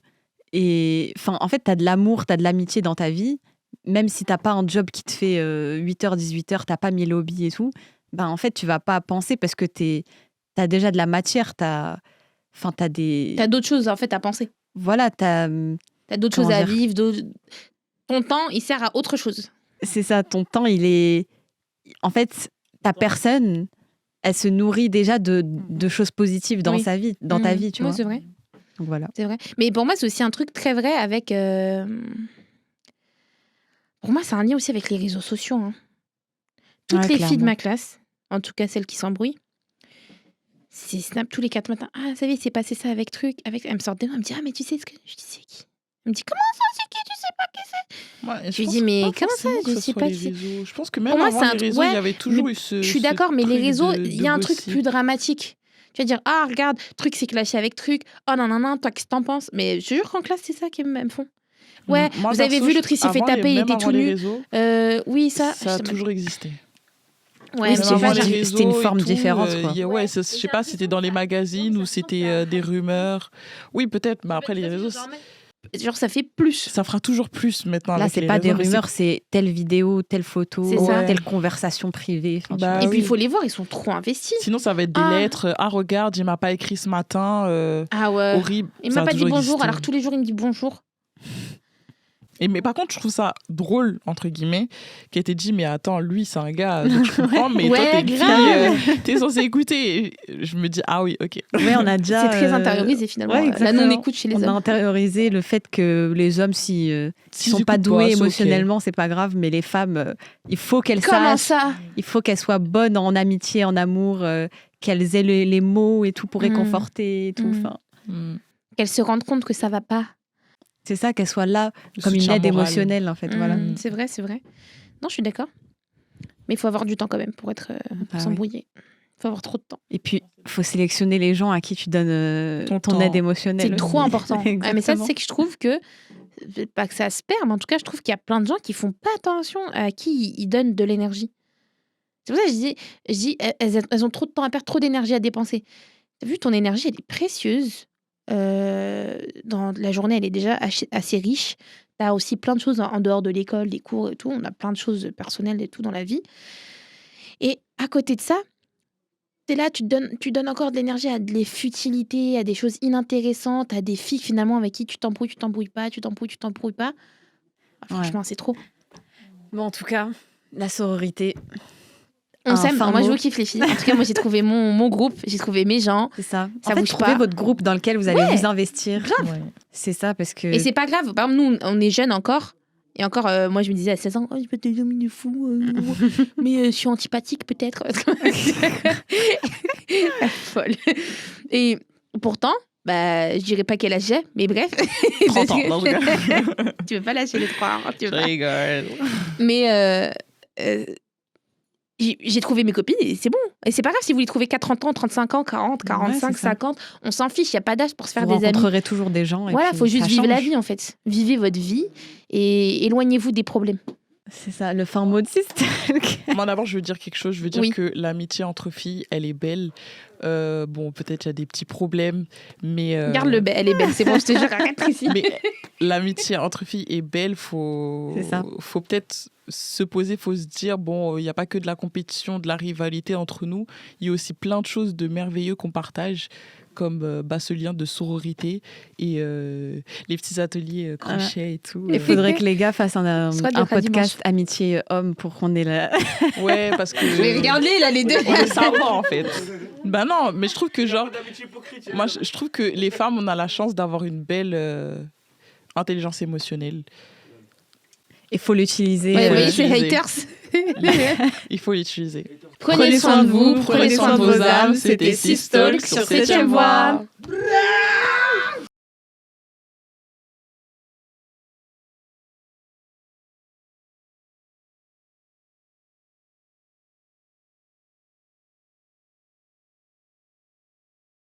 Et en fait, t'as de l'amour, t'as de l'amitié dans ta vie. Même si t'as pas un job qui te fait 8h, 18h, t'as pas 1000 hobbies et tout, en fait, tu vas pas penser parce que t'as déjà de la matière, t'as des... T'as d'autres choses en fait à penser. Voilà, T'as d'autres Comment choses à dire vivre. Ton temps, il sert à autre chose. c'est ça, ton temps, il est... En fait, ta personne, elle se nourrit déjà de choses positives dans Oui. sa vie, dans ta vie, tu Oui, vois. c'est vrai. Donc voilà. C'est vrai. Mais pour moi, c'est aussi un truc très vrai avec. Pour moi, c'est un lien aussi avec les réseaux sociaux. Hein. Toutes Ouais, les filles de clairement. ma classe, en tout cas celles qui s'embrouillent, c'est Snap tous les 4 matins. Ah, ça y est, c'est passé ça avec truc. Elle me sort des noms, elle me dit, mais tu sais ce que. Je dis, c'est qui? Elle me dit, comment ça, c'est qui? Tu sais pas qui c'est? Ouais, Je lui pense dis, mais pas comment ça, forcément que je ce sais soit pas les qui c'est. réseaux. Je pense que même Pour moi, avant c'est un les truc- réseaux, ouais, il y avait toujours mais eu ce. Je suis ce d'accord, mais les truc réseaux, de il y a un truc gossip. plus dramatique. Tu vas dire, ah, regarde, truc s'est clashé avec truc. Oh non, non, non, toi, qu'est-ce que t'en penses? Mais je te jure qu'en classe, c'est ça qu'elles me font. Ouais, Moi, vous avez perso, vu, l'autre, il s'est fait avant taper, il même était avant tout les nu. réseaux, Oui, ça. ça a toujours existé. Ouais, Oui, mais Même c'est je sais avant pas, juste- les c'était une réseaux et forme tout, différente, quoi. ouais, je sais pas si c'était dans les magazines ou c'était des rumeurs. Oui, peut-être, mais après les réseaux, genre, ça fait plus. ça fera toujours plus maintenant Là, avec c'est les pas des réseaux, mais rumeurs, c'est telle vidéo, telle photo, C'est ça. telle conversation privée. Enfin, tu Bah vois. Et puis, oui. il faut les voir, ils sont trop investis. Sinon, ça va être des Ah. lettres. Ah, regarde, il m'a pas écrit ce matin. Ah ouais. Horrible. Il Ça m'a a pas dit toujours bonjour, existé. alors tous les jours, il me dit bonjour. Mais par contre, je trouve ça drôle, entre guillemets, qui a été dit, mais attends, lui, c'est un gars, donc je comprends, mais toi, Ouais, t'es une fille, grave. t'es censée écouter. Et je me dis, ah oui, ok. Ouais, on a déjà. C'est très intériorisé finalement. ouais, la exactement. non-écoute chez les On a hommes. intériorisé le fait que les hommes, s'ils S'ils sont pas écoutent doués c'est ok. émotionnellement, c'est pas grave, mais les femmes, il faut qu'elles Comment sachent, ça? il faut qu'elles soient bonnes en amitié, en amour, qu'elles aient les mots et tout pour réconforter et tout. Mm. Enfin, Qu'elles se rendent compte que ça va pas. c'est ça, qu'elles soient là Le comme une soutien aide moral. émotionnelle, en fait. Voilà. C'est vrai, c'est vrai. Non, je suis d'accord. Mais il faut avoir du temps quand même pour être pour Bah s'embrouiller. Il faut avoir trop de temps. Et puis, il faut sélectionner les gens à qui tu donnes Ton ton temps. aide émotionnelle. C'est aussi. trop important. Ouais, mais ça, Exactement. c'est que je trouve que, pas que ça se perd, mais en tout cas, je trouve qu'il y a plein de gens qui font pas attention à qui ils donnent de l'énergie. C'est pour ça que je dis elles ont trop de temps à perdre, trop d'énergie à dépenser. T'as vu, ton énergie, elle est précieuse. Dans la journée, elle est déjà assez riche. T'as aussi plein de choses en dehors de l'école, des cours et tout. On a plein de choses personnelles et tout dans la vie. Et à côté de ça, t'es là, tu donnes encore de l'énergie à des futilités, à des choses inintéressantes, à des filles finalement avec qui tu t'embrouilles pas. Ah, franchement, c'est trop. Bon, en tout cas, la sororité, On s'aime. fin Moi, je mot. vous kiffe les filles. En tout cas, moi, j'ai trouvé mon groupe, j'ai trouvé mes gens. c'est ça. Ça En fait, bouge trouvez pas. votre groupe dans lequel vous allez Ouais. vous investir. Grave. C'est ça, parce que... Et c'est pas grave. Par exemple, nous, on est jeunes encore. Et encore, moi, je me disais à 16 ans, oh, je peux te devenir de fou. Mais je suis antipathique, peut-être. La folle. Et pourtant, je dirais pas quel âge j'ai, mais bref. 30 ans, non, je rigole. Tu veux pas lâcher les 3 ans. Tu veux Je pas. rigole. Mais j'ai trouvé mes copines et c'est bon. Et c'est pas grave si vous les trouvez qu'à 30 ans, 35 ans, 40, 45, c'est ça. 50. On s'en fiche, il n'y a pas d'âge pour se faire vous des amis. rencontrerez toujours des gens. et Voilà, puis faut juste ça vivre la change. vie en fait. Vivez votre vie et éloignez-vous des problèmes. C'est ça, le fin mot de système. Moi, d'abord, je veux dire quelque chose. Je veux dire Oui. que l'amitié entre filles, elle est belle. Bon, peut-être il y a des petits problèmes, mais... Garde-le, elle est belle. C'est bon, je te jure, arrête ici. Mais l'amitié entre filles est belle. C'est ça. Faut peut-être se poser, faut se dire, bon, il n'y a pas que de la compétition, de la rivalité entre nous. Il y a aussi plein de choses de merveilleux qu'on partage, comme ce lien de sororité et les petits ateliers crochet et tout. Il faudrait que les gars fassent un Ce sera le podcast dimanche. amitié homme pour qu'on ait la... Ouais, parce que... Mais regardez, là, les deux. On est savants, en fait. Ben non, mais je trouve que moi, je trouve que les femmes, on a la chance d'avoir une belle intelligence émotionnelle. Il faut l'utiliser. Ouais, faut vous voyez, ces l'utiliser. haters. Il faut l'utiliser. Prenez soin de vous, prenez soin de vos âmes. C'était Sisttalk sur 7e voie.